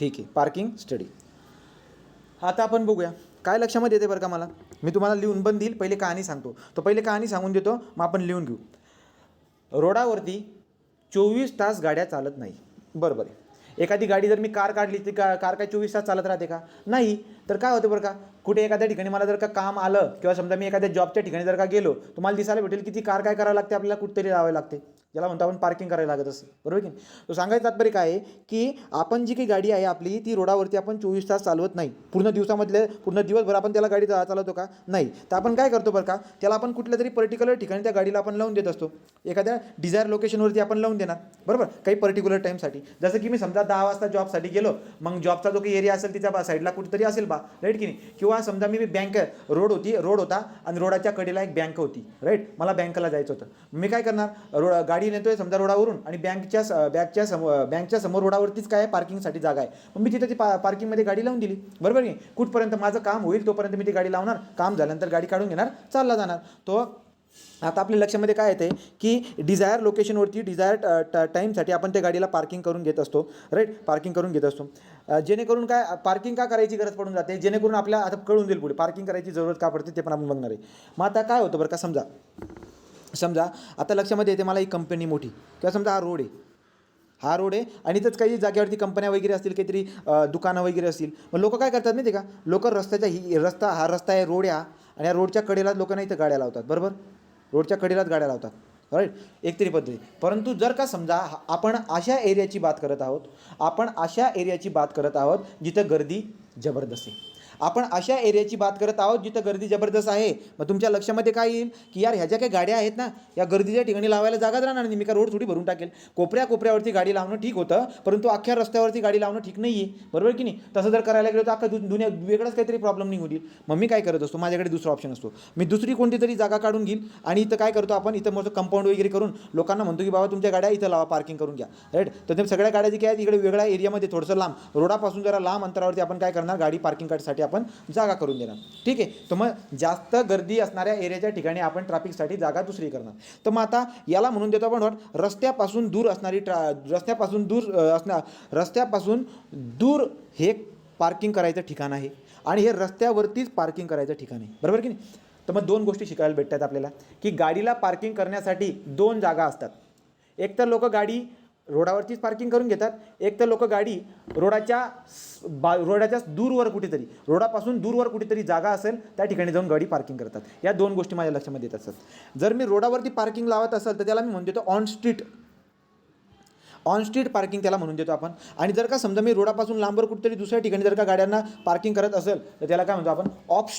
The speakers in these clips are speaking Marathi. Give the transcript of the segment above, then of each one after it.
ठीक आहे, पार्किंग स्टडी. आता आपण बघूया काय लक्षामध्ये येते बरं का मला. मी तुम्हाला लिहून पण देईल, पहिले कहाणी सांगतो. तो पहिले कहाणी सांगून देतो, मग आपण लिहून घेऊ. रोडावरती 24 तास गाड्या चालत नाही, बरोबर आहे. एखादी गाडी जर मी कार काढली ती कार काय 24 तास चालत राहते का? नाही. तर काय होतं बरं का, कुठे एखाद्या ठिकाणी मला जर का काम आलं किंवा समजा मी एखाद्या जॉबच्या ठिकाणी जर का गेलो, तुम्हाला दिसायला भेटेल की ती कार काय करावं लागते, आपल्याला कुठेतरी लावावी लागते, ज्याला म्हणतो आपण पार्किंग करायला लागत असते, बरोबर की नाही. तो सांगायचं तात्पर्य काय आहे की आपण जी काही गाडी आहे आपली, ती रोडावरती आपण 24 तास चालवत नाही. पूर्ण दिवसामधले पूर्ण दिवसभर आपण त्याला गाडी चालवतो का? नाही. तर आपण काय करतो बरं का, त्याला आपण कुठल्या तरी पर्टिक्युलर ठिकाणी त्या गाडीला आपण लावून देत असतो. एखाद्या डिझायर लोकेशनवरती आपण लावून देणार, बरोबर, काही पर्टिक्युलर टाईमसाठी. जसं की मी समजा 10 वाजता जॉबसाठी गेलो, मग जॉबचा जो काही एरिया असेल तिच्या साईडला कुठेतरी असेल बा, राईट की नाही. किंवा समजा मी बँक रोड होता आणि रोडाच्या कडेला एक बँक होती, राईट. मला बँकेला जायचं होतं. मी काय करणार, गाडी नेतोय समजा रोडावरून आणि बँकच्या समोर रोडावरतीच काय आहे, पार्किंगसाठी जागा आहे. मग मी तिथे ती पार्किंगमध्ये गाडी लावून दिली, बरोबर की. कुठपर्यंत माझं काम होईल तोपर्यंत मी ती गाडी लावणार, काम झाल्यानंतर गाडी काढून घेणार, चालला जाणार. तो आता आपल्या लक्षामध्ये काय येते की डिझायर लोकेशनवरती डिझायर टाईमसाठी आपण त्या गाडीला पार्किंग करून घेत असतो, राईट. पार्किंग करून घेत असतो, जेणेकरून काय पार्किंग का करायची गरज पडून जाते, जेणेकरून आपल्याला आता कळून देईल पुढे पार्किंग करायची जरूरत का पडते, ते पण आपण बघणार आहे. मग आता काय होतं बरं का, समजा आता लक्षामध्ये येते मला, ही कंपनी मोठी किंवा समजा हा रोड आहे आणि इथंच काही जागेवरती कंपन्या वगैरे असतील, काहीतरी दुकानं वगैरे असतील. मग लोक काय करतात माहिती आहे का, लोक हा रस्ता आहे, रोड आहे हा, आणि या रोडच्या कडेलाच लोकांना इथं गाड्या लावतात, बरोबर. रोडच्या कडेलाच गाड्या लावतात, राईट, एकतरी पद्धती. परंतु जर का समजा आपण अशा एरियाची बात करत आहोत जिथं गर्दी जबरदस्त आहे. आपण अशा एरियाची बात करत आहोत जिथं गर्दी जबरदस्त आहे. मग तुमच्या लक्षामध्ये काय येईल की यार ह्या ज्या काही गाड्या आहेत ना, या गर्दीच्या ठिकाणी लावायला जागाच राहणार नाही. मी का रोड थोडी भरून टाकेल. कोपऱ्यावरती गाडी लावणं ठीक होतं, परंतु अख्ख्या रस्त्यावरती गाडी लावणं ठीक नाही आहे, बरोबर की नाही. तसं जर करायला गेलो तर अख्खा दुनिया वेगळाच काहीतरी प्रॉब्लेम निघून येईल. मग मी काय करत असतो, माझ्याकडे दुसरा ऑप्शन असतो. मी दुसरी कोणती तरी जागा काढून घेईल आणि इथं काय करतो आपण, इथं मोठं कंपाऊंड वगैरे करून लोकांना म्हणतो की बाबा तुमच्या गाड्या इथं लावा, पार्किंग करून घ्या, राईट. तर ते सगळ्या गाड्या जी काय आहेत इकडे वेगळ्या एरियामध्ये थोडंसं लांब, रोडापासून जरा लांब अंतरावरती आपण काय करणार, गाडी पार्किंग करण्यासाठी आपण जागा करून देणार, ठीक आहे. तर मग जास्त गर्दी असणाऱ्या एरियाच्या ठिकाणी आपण ट्रॅफिकसाठी जागा दुसरी करणार. तर मग आता याला म्हणून देतो आपण रस्त्यापासून दूर हे पार्किंग करायचं ठिकाण आहे आणि हे रस्त्यावरतीच पार्किंग करायचं ठिकाण आहे, बरोबर की नाही. तर मग दोन गोष्टी शिकायला भेटतात आपल्याला की गाडीला पार्किंग करण्यासाठी दोन जागा असतात. एक तर लोक गाडी रोडावरतीच पार्किंग करून घेतात, एक तर लोक गाडी रोडाच्या दूरवर कुठेतरी, रोडापासून दूरवर कुठेतरी जागा असेल त्या ठिकाणी जाऊन गाडी पार्किंग करतात. या दोन गोष्टी माझ्या लक्षामध्ये येत असतात. जर मी रोडावरती पार्किंग लावत असेल तर त्याला मी म्हणून देतो ऑन स्ट्रीट पार्किंग त्याला म्हणून देतो आपण. आणि जर का समजा मी रोडापासून लांबवर कुठेतरी दुसऱ्या ठिकाणी जर का गाड्यांना पार्किंग करत असेल तर त्याला काय म्हणतो आपण, ऑफ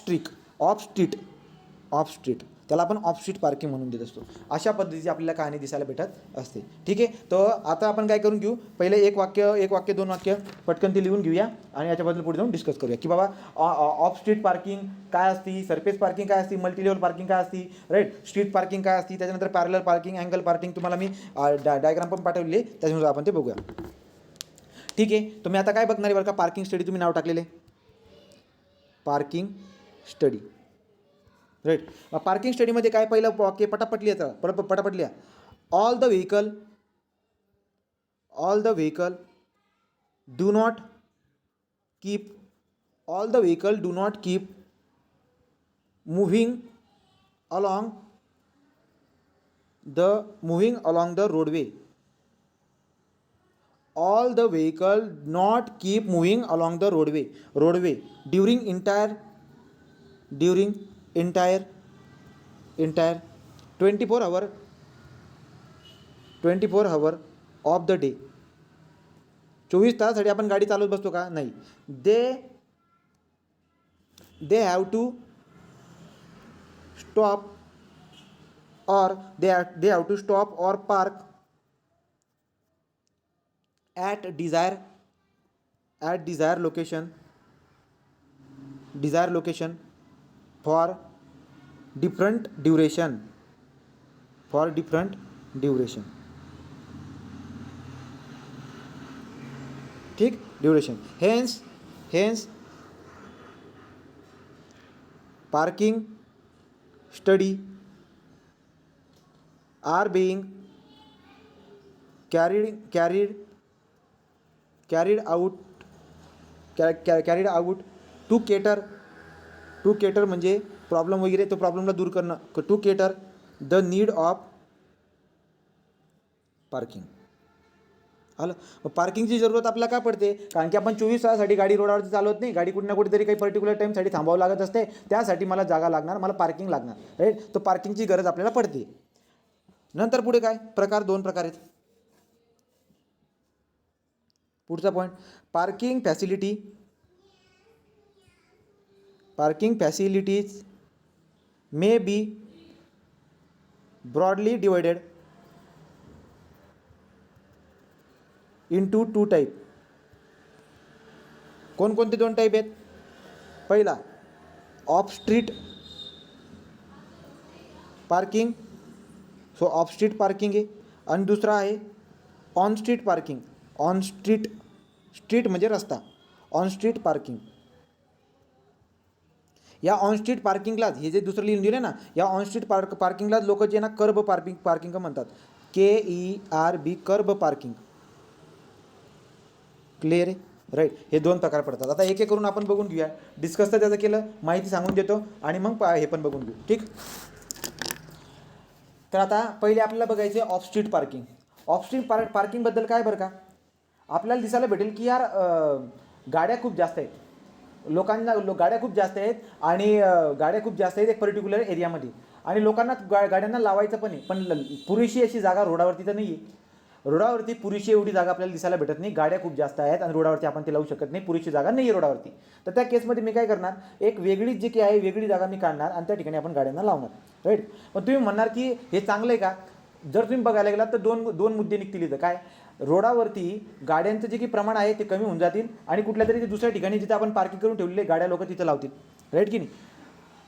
स्ट्रीट त्याला आपण ऑफ स्ट्रीट पार्किंग म्हणून देत असतो. अशा पद्धतीची आपल्याला कहाणी दिसायला भेटत असते, ठीक आहे. तर आता आपण काय करून घेऊ, पहिले एक वाक्य 2 वाक्य पटकन ती लिहून घेऊया आणि याच्याबद्दल पुढे जाऊन डिस्कस करूया की बाबा ऑफ स्ट्रीट पार्किंग काय असती, सरफेस पार्किंग काय असती, मल्टी लेवल पार्किंग काय असती, राईट, स्ट्रीट पार्किंग काय असती, त्याच्यानंतर पॅरलल पार्किंग, अँगल पार्किंग. तुम्हाला मी डायग्राम पण पाठवली, त्याच्यानुसार आपण ते बघूया, ठीक आहे. तुम्ही आता काय बघणार आहे बरं का, पार्किंग स्टडी तुम्ही नाव टाकलेले, पार्किंग स्टडी, राईट. पार्किंग स्टडीमध्ये काय पहिलं वाक्य पटापट लिहा. All the vehicle do not keep moving along the roadway. All the vehicle not keep moving along the roadway during entire 24 hour of the day. 24 तासासाठी आपण गाडी चालवत बसतो का? नाही. they have to stop or park at desired location for different duration. ठीक, duration. Hence parking study are being carried out carried out to cater म्हणजे प्रॉब्लेम वगैरे तो प्रॉब्लेमला दूर करणं, to cater the need of parking. आलं. मग पार्किंगची जरूरत आपल्याला का पडते? कारण की आपण 24 तासासाठी गाडी रोडावरती चालवत नाही, गाडी कुठे ना कुठेतरी काही पर्टिक्युलर टाईमसाठी थांबावं लागत असते, त्यासाठी मला जागा लागणार, मला पार्किंग लागणार, राईट. तो पार्किंगची गरज आपल्याला पडते. नंतर पुढे काय प्रकार, 2 प्रकार आहेत. पुढचा point, parking facilities may be broadly divided into 2 type. कोणकोणते 2 टाईप आहेत? पहिला of street parking, so of street parking आहे. आणि दुसरा आहे ऑन स्ट्रीट पार्किंग. स्ट्रीट म्हणजे रस्ता, ऑन स्ट्रीट पार्किंग. या ऑन स्ट्रीट पार्किंगलाच, हे जे दुसरं लिहून दिले ना, या ऑन स्ट्रीट पार्किंगलाच लोक जे ना कर्ब पार्किंग म्हणतात, KERB, कर्ब पार्किंग. क्लिअर आहे, राईट. हे 2 प्रकार पडतात. आता एक एक करून आपण बघून घेऊया. डिस्कस तर त्याचं केलं, माहिती सांगून देतो आणि मग हे पण बघून घेऊ, ठीक. तर आता पहिले आपल्याला बघायचे off street parking. Off street पार्किंगबद्दल काय बरं का, आपल्याला दिसायला भेटेल की यार गाड्या खूप जास्त आहेत, गाड्या खूप जास्त आहेत आणि गाड्या खूप जास्त आहेत एक पर्टिक्युलर एरियामध्ये, आणि लोकांना गाड्यांना लावायचं पण आहे, पण पुरेशी अशी जागा रोडावरती तर नाही आहे. रोडावरती पुरेशी एवढी जागा आपल्याला दिसायला भेटत नाही, गाड्या खूप जास्त आहेत आणि रोडावरती आपण ते लावू शकत नाही, पुरेशी जागा नाही आहे रोडावरती. तर त्या केसमध्ये मी काय करणार, एक वेगळीच जी काही आहे वेगळी जागा मी काढणार आणि त्या ठिकाणी आपण गाड्यांना लावणार, राईट. पण तुम्ही म्हणणार की हे चांगलं आहे का? जर तुम्ही बघायला गेलात तर दोन मुद्दे निघतील इथं. काय, रोडावरती गाड्यांचं जे काही प्रमाण आहे ते कमी होऊन जातील आणि कुठल्या तरी दुसऱ्या ठिकाणी जिथे आपण पार्किंग करून ठेवलेले गाड्या लोक तिथं लावतील, राईट की नाही.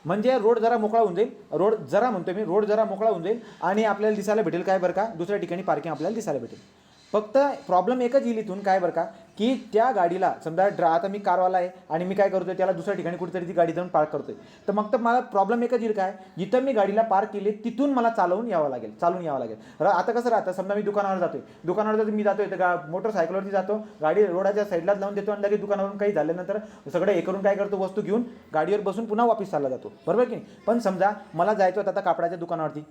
म्हणजे रोड जरा मोकळा होऊन जाईल, रोड जरा मोकळा होऊन जाईल आणि आपल्याला दिसायला भेटेल काय बरं का, दुसऱ्या ठिकाणी पार्किंग आपल्याला दिसायला भेटेल. फक्त प्रॉब्लेम एकच येईल इथून, काय बरं का, की त्या गाडीला समजा आता मी कारवाला आहे आणि मी काय करतोय, त्याला दुसऱ्या ठिकाणी कुठेतरी ती गाडी जाऊन पार्क करतोय, तर मग तर मला प्रॉब्लेम एकच येईल, काय, जिथं मी गाडीला पार्क केली तिथून मला चालून यावं लागेल. आता कसं राहतं, समजा मी दुकानावर मी जातोय तर मोटरसायकलवरती जातो, गाडी रोडाच्या साईडलाच लावून देतो आणि लगेच दुकानावरून काही झाल्यानंतर सगळं हे करून काय करतो, वस्तू घेऊन गाडीवर बसून पुन्हा वापस चालला जातो, बरोबर की नाही. पण समजा मला जायचं होतं आता कापडाच्या दुकानावरती,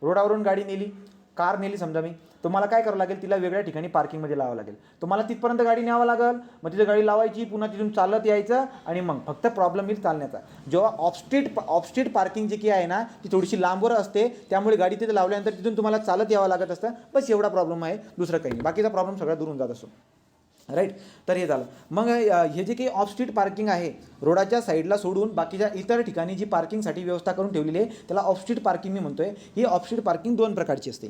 रोडावरून गाडी नेली, कार नेली समजा मी, तर मला काय करावं लागेल, तिला वेगळ्या ठिकाणी पार्किंगमध्ये लावावं लागेल. तर मला तिथपर्यंत गाडी न्यावं लागेल, मग तिथं गाडी लावायची, पुन्हा तिथून चालत यायचं आणि मग फक्त प्रॉब्लेम येईल चालण्याचा. जेव्हा ऑफ स्ट्रीट पार्किंग जी की आहे ना, ती थोडीशी लांबवर असते, त्यामुळे गाडी तिथे लावल्यानंतर तिथून तुम्हाला चालत यावं लागत असतं. बस एवढा प्रॉब्लेम आहे, दुसरं काही नाही, बाकीचा प्रॉब्लेम सगळा दूर होऊन जात असतो, राईट. तर हे झालं. मग हे जे काही ऑफ स्ट्रीट पार्किंग आहे, रोडाच्या साईडला सोडून बाकीच्या इतर ठिकाणी जी पार्किंगसाठी व्यवस्था करून ठेवलेली आहे, त्याला ऑफ स्ट्रीट पार्किंग मी म्हणतोय. ही ऑफ स्ट्रीट पार्किंग 2 प्रकारची असते.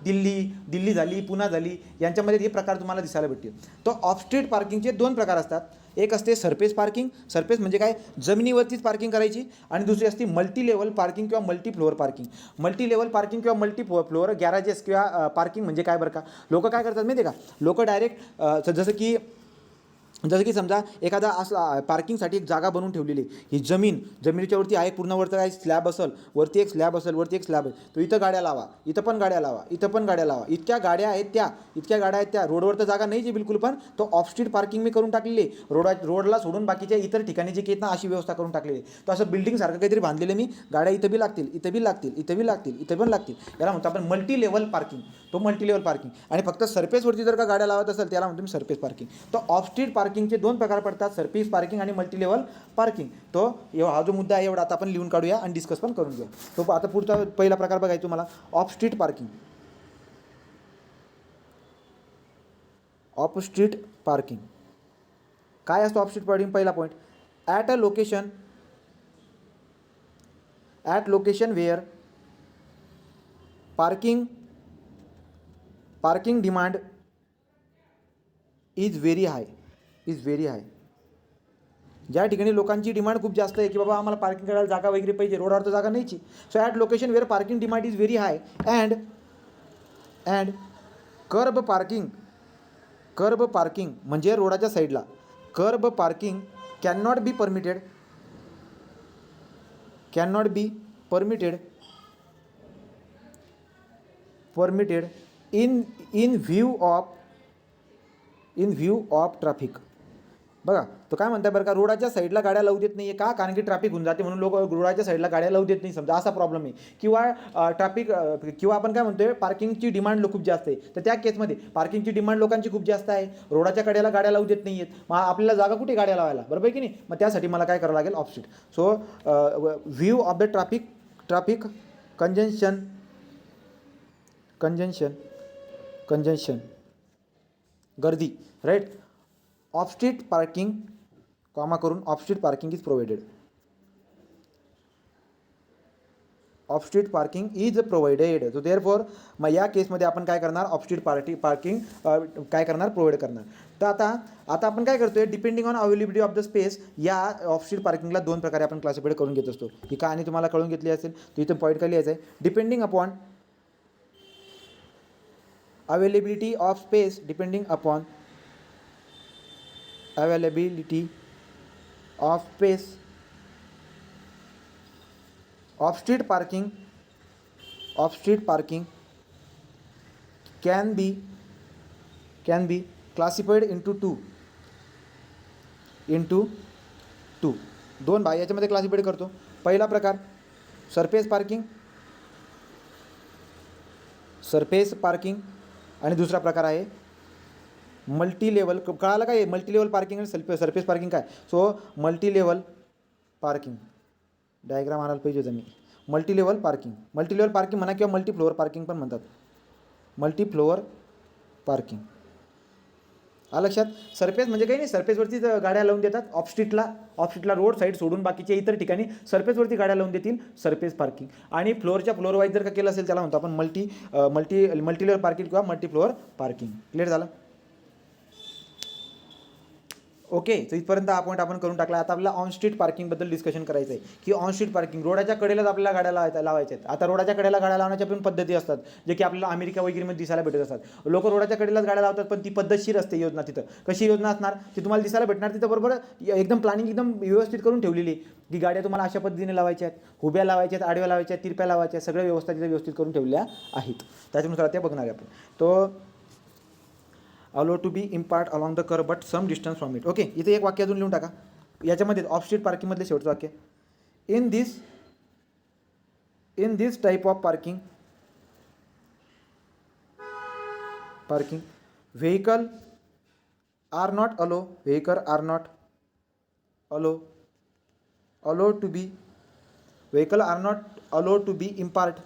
दिल्ली झाली, पुणा झाली, यांच्यामध्ये हे प्रकार तुम्हाला दिसायला भेटतील. तो ऑफ स्ट्रीट पार्किंगचे 2 प्रकार असतात. एक असते सरफेस पार्किंग, सरफेस म्हणजे काय, जमिनीवरतीच पार्किंग करायची, आणि दुसरी असते मल्टी लेवल पार्किंग किंवा multi floor parking. Multi level parking किंवा मल्टी फ्लोअर गॅरेजेस किंवा पार्किंग म्हणजे काय बरं का, लोक काय करतात माहिती आहे का, लोक डायरेक्ट जसं की समजा एखादा असं पार्किंगसाठी एक जागा बनवून ठेवलेली, ही जमिनीच्या वरती आहे, पूर्ण वरती काय स्लॅब असेल, वरती एक स्लॅब आहे, तो इथं गाड्या लावा, इथं पण गाड्या लावा, इतक्या गाड्या आहेत त्या रोडवर तर जागा नाही जी बिलकुल, पण तो ऑफ स्ट्रीट पार्किंग मी करून टाकलेली, रोडला सोडून बाकीच्या इतर ठिकाणी जे काही ना अशी व्यवस्था करून टाकलेली. तो असं बिल्डिंगसारखं काहीतरी बांधलेलं मी, गाड्या इथं बी लागतील, याला म्हणतो आपण मल्टी लेवल पार्किंग. तो मल्टी लेवल पार्किंग. आणि फक्त सरफेसवरती जर का गाड्या लावत असेल त्याला म्हणतो मी सरफेस पार्किंग. तो ऑफ स्ट्रीट पार्किंगचे 2 प्रकार पडतात, सरफेस पार्किंग आणि मल्टी लेवल पार्किंग. तो हा जो मुद्दा आहे एवढा आता आपण लिहून काढूया आणि डिस्कस पण करून घेऊ. तो आता पुढचा पहिला प्रकार बघायचा तुम्हाला, ऑफ स्ट्रीट पार्किंग. काय असतो ऑफ स्ट्रीट पार्किंग? पहिला point, at location where parking demand is very high. ज्या ठिकाणी लोकांची डिमांड खूप जास्त आहे की बाबा आम्हाला पार्किंग करायला जागा वगैरे पाहिजे, रोडावर तर जागा नाहीची. So at location where parking demand is very high and kerb parking म्हणजे रोडाच्या साईडला kerb parking can not be permitted in view of traffic. बघा तो काय म्हणताय बरं का, रोडाच्या साईडला गाड्या लावू देत नाही आहे का, कारण की ट्रॅफिक होऊन जाते म्हणून लोक रोडाच्या साईडला गाड्या लावू देत नाही, समजा असा प्रॉब्लेम आहे. किंवा ट्रॅफिक किंवा आपण काय म्हणतोय पार्किंगची डिमांड खूप जास्त आहे, तर त्या केसमध्ये पार्किंगची डिमांड लोकांची खूप जास्त आहे, रोडाच्या कडेला गाड्या लावू देत नाही आहेत, मग आपल्याला जागा कुठे गाड्या लावायला, बरोबर आहे की नाही. मग त्यासाठी मला काय करावं लागेल, off street. So view of the traffic congestion गर्दी, right. Off street parking comma करून off street parking is provided. Off street parking is provided. So therefore मग या केसमध्ये आपण काय करणार, ऑफ स्ट्रीट पार्किंग काय करणार, प्रोव्हाइड करणार. तर आता आपण काय करतोय, depending on availability of the space, या ऑफ स्ट्रीट पार्किंगला दोन प्रकारे आपण क्लासिफाईड करून घेत असतो. ही कहाणी तुम्हाला कळून घेतली असेल, तर इथं पॉईंट काय लिहायचं आहे, depending upon availability of space, depending upon availability of space, off street parking can be classified into two दोन भाग याच्यामध्ये क्लासिफाईड करतो. पहिला प्रकार सरफेस पार्किंग आणि दुसरा प्रकार आहे मल्टी लेवल. कळालं काय, मल्टी लेवल पार्किंग आणि सरफेस पार्किंग काय. So multi level parking diagram आणायला पाहिजे होतं मी. मल्टी लेवल पार्किंग म्हणा किंवा मल्टी फ्लोअर पार्किंग पण म्हणतात. मल्टी फ्लोअर पार्किंग लक्षात. सरफेस म्हणजे काही नाही, सरफेसवरतीच गाड्या लावून देतात. ऑफ स्ट्रीटला रोड साईड सोडून बाकीच्या इतर ठिकाणी सरफेसवरती गाड्या लावून देतील, सरफेस पार्किंग. आणि फ्लोअर वाईज जर का केलं असेल त्याला म्हणतो आपण मल्टी लेवल पार्किंग किंवा मल्टी फ्लोअर पार्किंग. क्लिअर झालं. ओके. सो इथपर्यंत हा पॉईंट आपण करून टाकला. आता आपल्याला ऑन स्ट्रीट पार्किंगबद्दल डिस्कशन करायचं आहे की ऑन स्ट्रीट पार्किंग रोडाच्या कडेलाच आपल्याला गाड्या लावायच्या आहेत. आता रोडाच्या कडेला गाड्या लावण्याच्या पण पद्धती असतात, जे की आपल्याला अमेरिका वगैरेमध्ये दिसायला भेटत असतात. लोक रोडाच्या कडेलाच गाड्या लावतात, पण ती पद्धतशीर असते योजना. तिथं कशी योजना असणार ती तुम्हाला दिसायला भेटणार. तिथं बरोबर एकदम प्लॅनिंग एकदम व्यवस्थित करून ठेवलेली की गाड्या तुम्हाला अशा पद्धतीने लावायच्या आहेत, उभ्या लावायच्या आहेत, आडव्या लावायच्या आहेत, तिरप्या लावायच्या आहेत, सगळ्या व्यवस्था तिथं व्यवस्थित करून ठेवल्या आहेत. त्याच्यानुसार ते बघणार आहे आपण. तो allowed to be impart along the curb but some distance from it. Okay. इथे एक वाक्य अजून लिहून टाका याच्यामध्ये, ऑफ स्ट्रीट पार्किंगमधले शेवटचं वाक्य. In this type of parking vehicle are not allow to be impart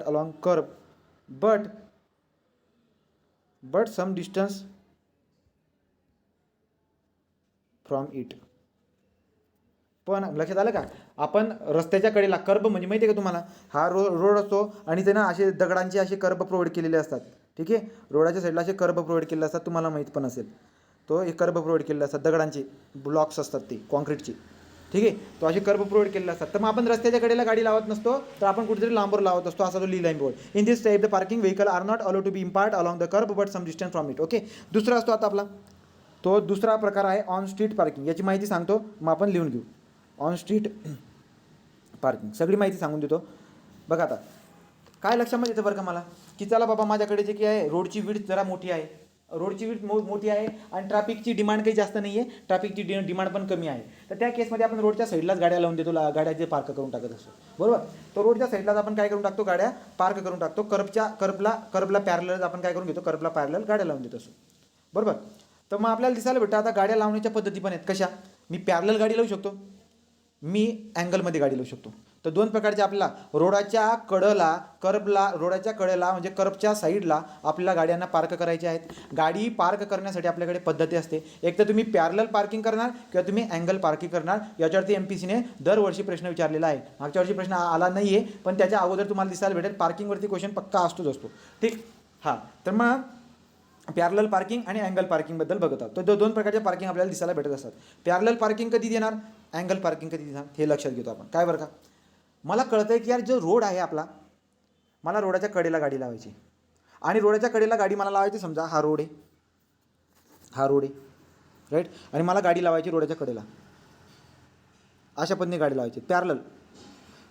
along curb but some distance from it. पण लक्षात आलं का, आपण रस्त्याच्या कडेला कर्ब म्हणजे माहिती आहे का तुम्हाला, हा रोड असतो आणि ते ना असे दगडांचे असे कर्ब प्रोव्हाइड केलेले असतात. ठीक आहे. रोडाच्या साईडला असे कर्ब प्रोव्हाइड केलेले असतात, तुम्हाला माहीत पण असेल. तो एक कर्ब प्रोव्हाइड केलेले असतात, दगडांचे ब्लॉक्स असतात ते कॉन्क्रीटचे. ठीक आहे. तो असे कर्ब प्रोव्हाइड केलेले असतात. तर मग आपण रस्त्याच्या कडेला गाडी लावत नसतो, तर आपण कुठेतरी लांबवर लावत असतो, असा तो लिहिला board. In this type the parking vehicle are not allow to be impart along the kerb but some distance from it. Okay. दुसरा असतो आता आपला, तो दुसरा प्रकार आहे ऑन स्ट्रीट पार्किंग. याची माहिती सांगतो, मग आपण लिहून घेऊ. ऑन स्ट्रीट पार्किंग सगळी माहिती सांगून देतो. बघा आता काय लक्षामध्ये येतं बरं का मला, की चला बाबा माझ्याकडे जे काही आहे रोडची विड्थ जरा मोठी आहे, मोठी आहे आणि ट्रॅफिकची डिमांड काही जास्त नाही आहे, ट्रॅफिकची डिमांड पण कमी आहे. तर त्या केसमध्ये आपण रोडच्या साईडलाच गाड्या लावून देतो, गाड्या जे पार्क करून टाकत असतो. बरोबर. तो रोडच्या साईडलाच आपण काय करून टाकतो, गाड्या पार्क करून टाकतो. कर्बला पॅरलल आपण काय करून घेतो, कर्बला पॅरलल गाड्या लावून देत असतो. बरोबर. तर मग आपल्याला दिसायला भेटतं आता गाड्या लावण्याच्या पद्धती पण आहेत. कशा, मी पॅरलल गाडी लावू शकतो, मी अँगलमध्ये गाडी लावू शकतो. तर दोन प्रकारचे आपल्याला रोडाच्या कडेला म्हणजे कर्बच्या साईडला आपल्याला गाड्यांना पार्क करायचे आहेत. गाडी पार्क करण्यासाठी आपल्याकडे पद्धती असते. एक तर तुम्ही पॅरलल पार्किंग करणार किंवा तुम्ही अँगल पार्किंग करणार. याच्यावरती MPSCने दरवर्षी प्रश्न विचारलेला आहे. मागच्या वर्षी प्रश्न आला नाही आहे, पण त्याच्या अगोदर तुम्हाला दिसायला भेटेल पार्किंगवरती क्वेश्चन पक्का असतो. ठीक. हां. तर मग पॅरलल पार्किंग आणि अँगल पार्किंगबद्दल बघत आहोत. तर दोन प्रकारचे पार्किंग आपल्याला दिसायला भेटत असतात. पॅरलल पार्किंग कधी देणार, अँगल पार्किंग कधी देणार, हे लक्षात घेतो आपण. काय बरं का, मला कळतं आहे की यार जो रोड आहे आपला, मला रोडाच्या कडेला गाडी लावायची आणि रोडाच्या कडेला गाडी मला लावायची. समजा हा रोड आहे राईट, आणि मला गाडी लावायची रोडाच्या कडेला, अशा पद्धतीने गाडी लावायची पॅरलल.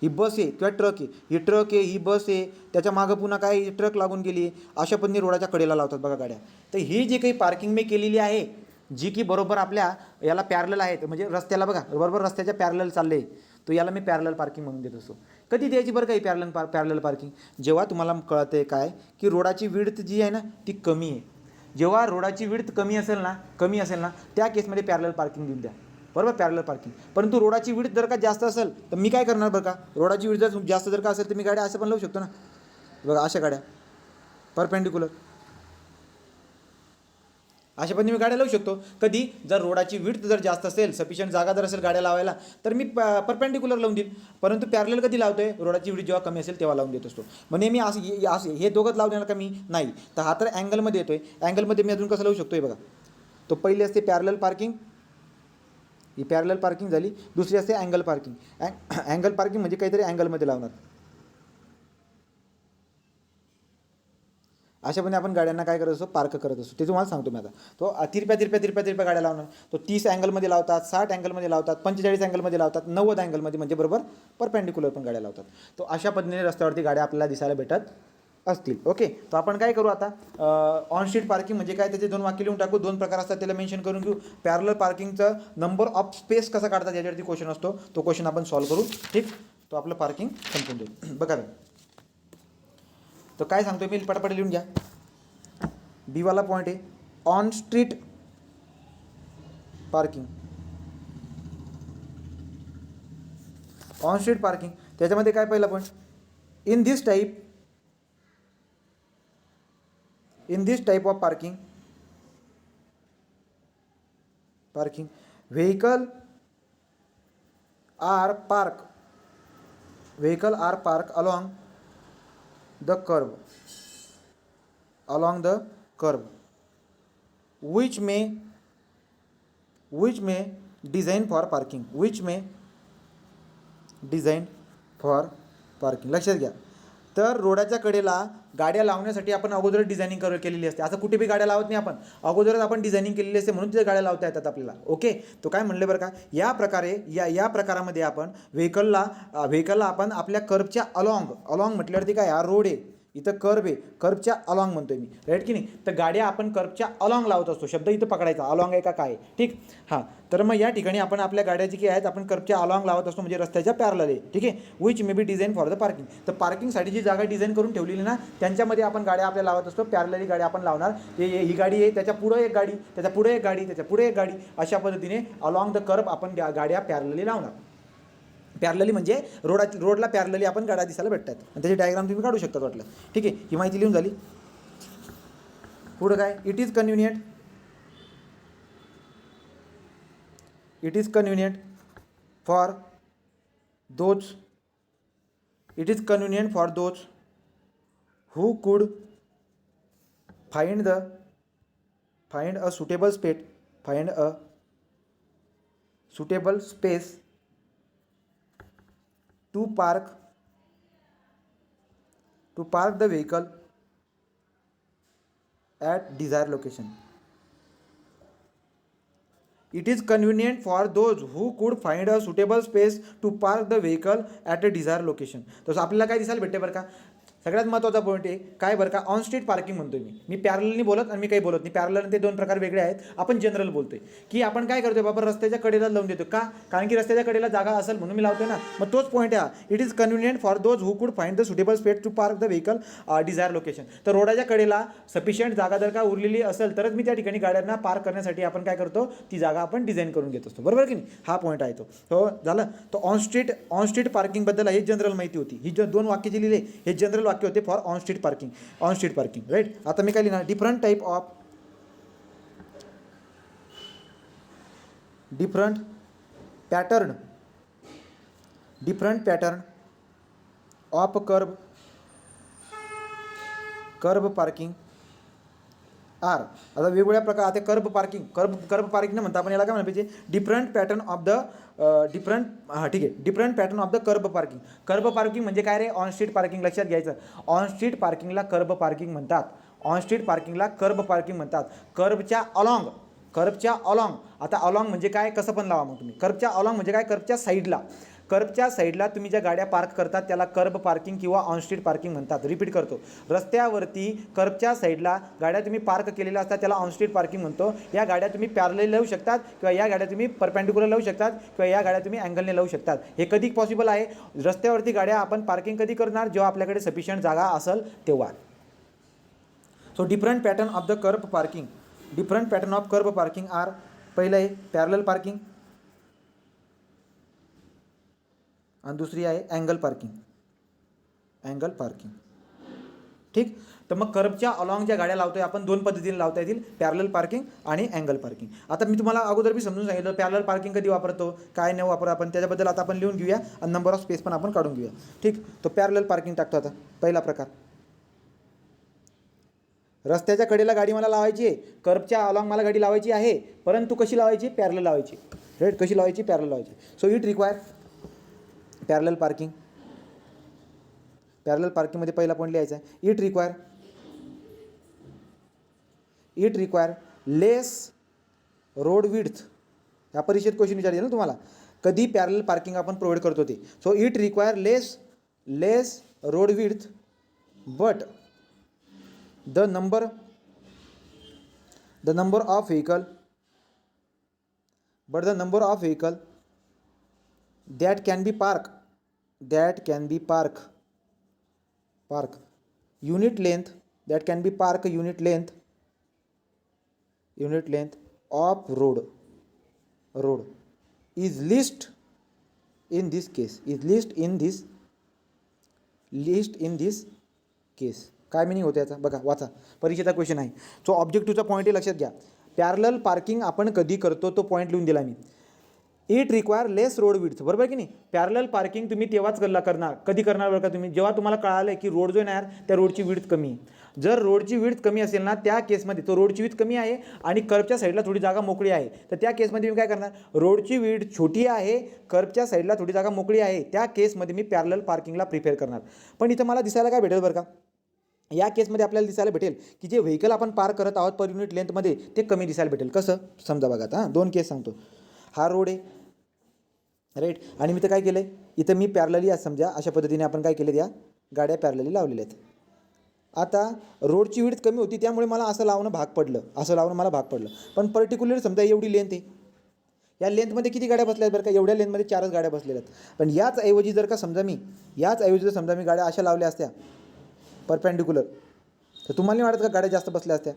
ही बस आहे किंवा ट्रक आहे, ही ट्रक आहे, ही बस आहे, त्याच्या मागं पुन्हा काय ट्रक लागून गेली आहे, अशा पद्धतीने रोडाच्या कडेला लावतात बघा गाड्या. तर ही जी काही पार्किंग मी केलेली आहे जी की बरोबर आपल्या याला पॅरलल आहे, म्हणजे रस्त्याला बघा बरोबर रस्त्याच्या पॅरलल चालले, तो याला मी पॅरलल पार्किंग म्हणून देत असतो. कधी द्यायची बरं काही पॅरलल पार्किंग? जेव्हा तुम्हाला कळते काय की रोडाची विड्थ जी आहे ना ती कमी आहे. जेव्हा रोडाची विड्थ कमी असेल ना त्या केसमध्ये पॅरलल पार्किंग देऊन द्या, बरोबर, पॅरलल पार्किंग. परंतु रोडाची विड्थ जर का जास्त असेल तर मी काय करणार बरं का, रोडाची विड्थ जर जास्त जर का असेल तर मी गाड्या असं पण लावू शकतो ना, बघा अशा गाड्या परपेंडिक्युलर अशा पद्धतीने मी गाड्या लावू शकतो. कधी जर रोडाची विड्थ जर जास्त असेल, सफिशियंट जागा जर असेल गाड्या लावायला, तर मी परपेंडिक्युलर लावून देईल. परंतु पॅरलल कधी लावतोय, रोडाची विड्थ जेव्हा कमी असेल तेव्हा लावून देत असतो. म्हणजे मी असं हे दोघंच लावू देणार का मी? नाही. तर हा तर अँगलमध्ये येतोय, अँगलमध्ये मी अजून कसं लावू शकतोय बघा. तो पहिली असते पॅरलल पार्किंग, ही पॅरलल पार्किंग झाली. दुसरी असते अँगल पार्किंग. अँगल पार्किंग म्हणजे काहीतरी अँगलमध्ये लावणार. अशा पण आपण गाड्यांना काय करत असतो, पार्क करत असतो. ते तुम्हाला सांगतो मी आता. तो तिरप्या गाड्या लावणार. तो 30 अँगलमध्ये लावतात, 60 अँगलमध्ये लावतात, 45 अँगलमध्ये लावतात, 90 अँगलमध्ये, म्हणजे बरोबर परपेंडिक्युलर पण गाड्या लावतात. तो अशा पद्धतीने रस्त्यावरती गाड्या आपल्याला दिसायला भेटत असतील. ओके, तर आपण काय करू आता, ऑन स्ट्रीट पार्किंग म्हणजे काय त्याचे 2 वाक्य लिहून टाकू. 2 प्रकार असतात त्याला मेन्शन करून घेऊ. पॅरलल पार्किंगचं नंबर ऑफ स्पेस कसा काढतात याच्यावरती क्वेश्चन असतो, तो क्वेश्चन आपण सॉल्व्ह करू. ठीक, तो आपलं पार्किंग संपून देऊ. बघा तर काय सांगतोय मी, पटापट लिहून घ्या. बी वाला पॉईंट आहे on street parking. On street parking त्याच्यामध्ये काय पहिला point, in this type of parking vehicle are park along the curb which may design for parking. लक्षात घ्या. तर रोडाच्या कडेला गाड्या लावण्यासाठी आपण अगोदर डिझायनिंग केलेली असते. असं कुठे बी गाड्या लावत नाही आपण, अगोदरच आपण डिझायनिंग केलेली असते, म्हणून तिथे गाड्या लावता येतात आपल्याला. ओके, तो काय म्हणले बरं का, या प्रकारे या प्रकारामध्ये आपण व्हेकलला आपण आपल्या कर्बच्या अलॉंग म्हटल्यावरती काय, हा रोड आहे, इथं कर्ब आहे, कर्बच्या अलॉंग म्हणतोय मी, राईट की नाही. तर गाड्या आपण कर्बच्या अलॉंग लावत असतो. शब्द इथं पकडायचा, अलॉंग आहे का काय. ठीक, हां. तर मग या ठिकाणी आपण आपल्या गाड्या जी काही आहेत आपण कर्बच्या अलॉंग लावत असतो, म्हणजे रस्त्याच्या पॅरलल आहे. ठीक आहे, which may be design for the parking. तर पार्किंगसाठी जी जागा डिझाईन करून ठेवलेली ना त्यांच्यामध्ये आपण गाड्या आपल्या लावत असतो. पॅरलली गाड्या आपण लावणार. ही गाडी आहे, त्याच्या पुढं एक गाडी, त्याच्या पुढे एक गाडी, त्याच्या पुढे एक गाडी, अशा पद्धतीने अलॉंग द कर्ब आपण गाड्या पॅरलली लावणार. पॅरलली म्हणजे रोडला पॅरलली आपण गाड्या दिसायला भेटतात, आणि त्याची डायग्राम तुम्ही काढू शकता वाटलं. ठीक आहे, ही माहिती लिहून झाली. पुढं काय, it is convenient for those who could find a suitable space to park the vehicle at desired location. It is convenient for those who could find a suitable space to park the vehicle at a desired location. तसं आपल्याला काय दिसायला भेटते बरं का, सगळ्यात महत्त्वाचा पॉईंट आहे काय बरं का, ऑन स्ट्रीट पार्किंग म्हणतोय मी पॅरलल नाही बोलत आणि मी काही बोलत नाही. पॅरलल ते 2 प्रकार वेगळे आहेत. आपण जनरल बोलतोय की आपण काय करतोय बाबा, रस्त्याच्या कडेला लावून देतो का, कारण की रस्त्याच्या कडेला जागा असेल म्हणून मी लावतोय ना. मग तोच पॉईंट आहे, it is convenient for those who could find the suitable space to park the vehicle desire location. तर रोडाच्या कडेला सफिशियंट जागा जर का उरलेली असेल तरच मी त्या ठिकाणी गाड्यांना पार्क करण्यासाठी आपण काय करतो, ती जागा आपण डिझाईन करून घेत असतो. बरोबर की नाही, हा पॉईंट आहे तो. हो झालं. तो ऑन स्ट्रीट पार्किंगबद्दल ही जनरल माहिती होती. ही 2 वाक्य जी लिहिले हे जनरल वाक्य होते for on street parking right. आता मी काय लिहिणार, different pattern of kerb parking are. आता वेगवेगळ्या प्रकार, आता कर्ब पार्किंग न म्हणता आपण याला काय म्हणायला पाहिजे, different pattern of the kerb parking म्हणजे काय रे, ऑन स्ट्रीट पार्किंग. लक्षात घ्यायचं, ऑन स्ट्रीट पार्किंगला कर्ब पार्किंग म्हणतात. कर्बच्या अलॉंग. आता अलॉंग म्हणजे काय, कसं पण लावा मग तुम्ही. कर्बच्या अलॉंग म्हणजे काय, कर्बच्या साईडला. कर्बच्या साईडला तुम्ही ज्या गाड्या पार्क करतात त्याला कर्ब पार्किंग किंवा ऑन स्ट्रीट पार्किंग म्हणतात. रिपीट करतो, रस्त्यावरती कर्बच्या साईडला गाड्या तुम्ही पार्क केलेल्या असतात त्याला ऑन स्ट्रीट पार्किंग म्हणतो. या गाड्या तुम्ही पॅरलल लावू शकतात किंवा या गाड्या तुम्ही परपेंडिक्युलर लावू शकतात किंवा या गाड्या तुम्ही अँगलने लावू शकतात. हे कधी पॉसिबल आहे? रस्त्यावरती गाड्या आपण पार्किंग कधी करणार? जेव्हा आपल्याकडे सफिशियंट जागा असेल तेव्हा. So different pattern of the kerb parking. Different pattern of kerb parking are, पहिलं आहे पॅरलल पार्किंग आणि दुसरी आहे अँगल पार्किंग. अँगल पार्किंग, ठीक. तर मग कर्बच्या अलॉंग ज्या गाड्या लावतोय आपण दोन पद्धतीने लावता येतील, पॅरलल पार्किंग आणि अँगल पार्किंग. आता मी तुम्हाला अगोदर मी समजून सांगितलं पॅरलल पार्किंग कधी वापरतो, काय न वापरतो आपण, त्याच्याबद्दल आता आपण लिहून घेऊया आणि नंबर ऑफ स्पेस पण आपण काढून घेऊया, ठीक. तो पॅरलल पार्किंग टाकतो. आता पहिला प्रकार, रस्त्याच्या कडेला गाडी मला लावायची आहे, कर्बच्या अलॉंग मला गाडी लावायची आहे, परंतु कशी लावायची? पॅरलल लावायची, राईट. कशी लावायची? पॅरलल लावायची. So it require parallel parking. Parallel पार्किंगमध्ये पहिला पॉईंट लिहायचा आहे, it require less road width. या परीक्षेत क्वेश्चन विचारले ना तुम्हाला, कधी पॅरलल पार्किंग आपण प्रोव्हाइड करतो ते. So it require less road width but the number of vehicle that can be park unit length of road is least in this case. काय मिनिंग होते याचा बघा, वाचा, परीक्षेचा क्वेश्चन आहे. सो ऑब्जेक्टिव्हचा पॉईंट लक्षात घ्या. पॅरलल पार्किंग आपण कधी करतो तो पॉईंट लिहून दिला मी. It require less road width, बरोबर की नाही. पॅरलल पार्किंग तुम्ही तेव्हाच करणार, कधी करणार बरं का तुम्ही, जेव्हा तुम्हाला कळालं की रोड जो आहे ना त्या रोडची विड्थ कमी आहे. जर रोडची विड्थ कमी असेल ना त्या केसमध्ये, तो रोडची विड्थ कमी आहे आणि कर्बच्या साईडला थोडी जागा मोकळी आहे, तर त्या केसमध्ये मी काय करणार, रोडची विड्थ छोटी आहे, कर्बच्या साईडला थोडी जागा मोकळी आहे, त्या केसमध्ये मी पॅरलल पार्किंगला प्रिफेअर करणार. पण इथं मला दिसायला काय भेटेल बरं का, या केसमध्ये आपल्याला दिसायला भेटेल की जे व्हेकल आपण पार करत आहोत पर युनिट लेंथमध्ये ते कमी दिसायला भेटेल. कसं समजा बघा, आता दोन केस सांगतो. हा रोड आहे, राईट, आणि मी तर काय केलं आहे, इथं मी पॅरलली आज समजा अशा पद्धतीने आपण काय केलं, या गाड्या पॅरलली लावलेल्या आहेत. आता रोडची विड्थ कमी होती त्यामुळे मला असं लावणं भाग पडलं, पण पर्टिक्युलर समजा एवढी लेंथ आहे, या लेंथमध्ये किती गाड्या बसल्या आहेत बरं का, एवढ्या लेंथमध्ये 4च गाड्या बसलेल्या आहेत. पण याच ऐवजी जर समजा मी गाड्या अशा लावल्या असत्या परपेंडिक्युलर, तर तुम्हाला नाही वाटत का गाड्या जास्त बसल्या असत्या,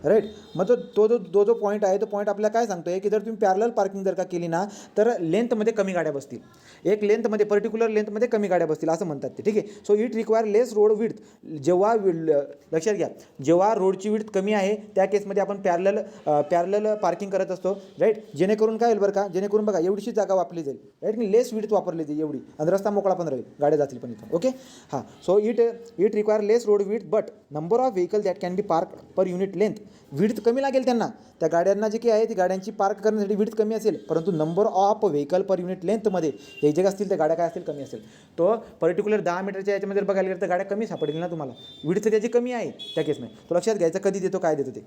राईट. मग तो जो पॉईंट आहे तो पॉईंट आपल्याला काय सांगतो आहे की जर तुम्ही पॅरलल पार्किंग जर का केली ना तर लेंथमध्ये कमी गाड्या बसतील, एक लेंथमध्ये पर्टिक्युलर लेंथमध्ये कमी गाड्या बसतील असं म्हणतात ते, ठीक आहे. So it require less road width. जेव्हा लक्षात घ्या, जेव्हा रोडची विड्थ कमी आहे त्या केसमध्ये आपण पॅरलल पार्किंग करत असतो, राईट. जेणेकरून काय होईल बरं का, जेणेकरून बघा एवढीशी जागा वापरली जाईल, राईट, की लेस विड्थ वापरली जाईल एवढी, आणि रस्ता मोकळा पण राहील, गाड्या जातील पण इथं, ओके. हां, so it require less road width but number of vehicle that can be park per unit length. Width कमी लागेल त्यांना, त्या गाड्यांना जे काही आहे ती गाड्यांची पार्क करण्यासाठी विड्थ कमी असेल, परंतु number of vehicle per unit लेंथमध्ये हे जे असतील त्या गाड्या काय असतील, कमी असेल. तो पर्टिक्युलर 10 मीटरच्या याच्यामध्ये बघायला गेलं तर गाड्या कमी सापडतील ना तुम्हाला, विड्थ त्याची कमी आहे त्या केसमध्ये. तो लक्षात घ्यायचा, कधी देतो काय देतो ते.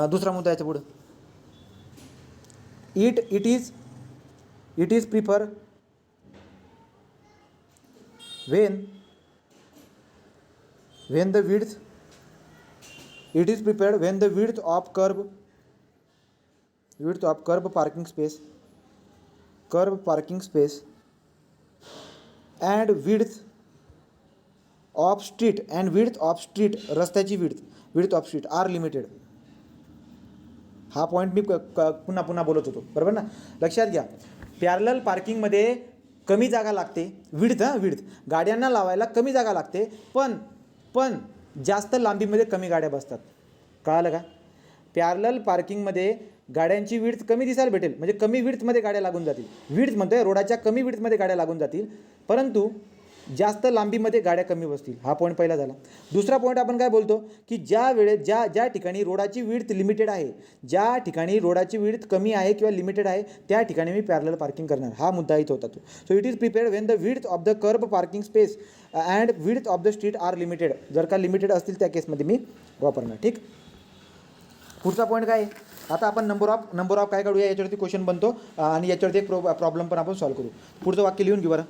दुसरा मुद्दा याच्या पुढं, it is prefer when the width of curb parking space and width of street रस्त्याची width of street are limited. हा पॉईंट मी पुन्हा बोलत होतो, बरोबर ना. लक्षात घ्या, पॅरलल पार्किंगमध्ये कमी जागा लागते, विड्थ गाड्यांना लावायला कमी जागा लागते, पण जास्त लांबीमध्ये कमी गाड्या बसतात. कळालं का? पॅरलल पार्किंगमध्ये गाड्यांची विड्थ कमी दिसायला भेटेल, म्हणजे कमी विड्थमध्ये गाड्या लागून जातील, विड्थ म्हणतोय रोडाच्या कमी विड्थमध्ये गाड्या लागून जातील, परंतु जास्त लांबीमध्ये गाड्या कमी बसतील. हा पॉईंट पहिला झाला. दुसरा पॉईंट आपण काय बोलतो की ज्या ठिकाणी रोडाची विड्थ लिमिटेड आहे, ज्या ठिकाणी रोडाची विड्थ कमी आहे किंवा लिमिटेड आहे त्या ठिकाणी मी पॅरलल पार्किंग करणार. हा मुद्दा इथं होता तो. So it is prepared when the width of the kerb parking space and width of the street are limited. जर का लिमिटेड असतील त्या केसमध्ये मी वापरणार, ठीक. पुढचा पॉईंट काय आहे, आता आपण नंबर ऑफ काय काढूया, याच्यावरती क्वेश्चन बनतो आणि याच्यावरती एक प्रॉब्लेम पण आपण सॉल्व्ह करू. पुढचं वाक्य लिहून घेऊ बरं.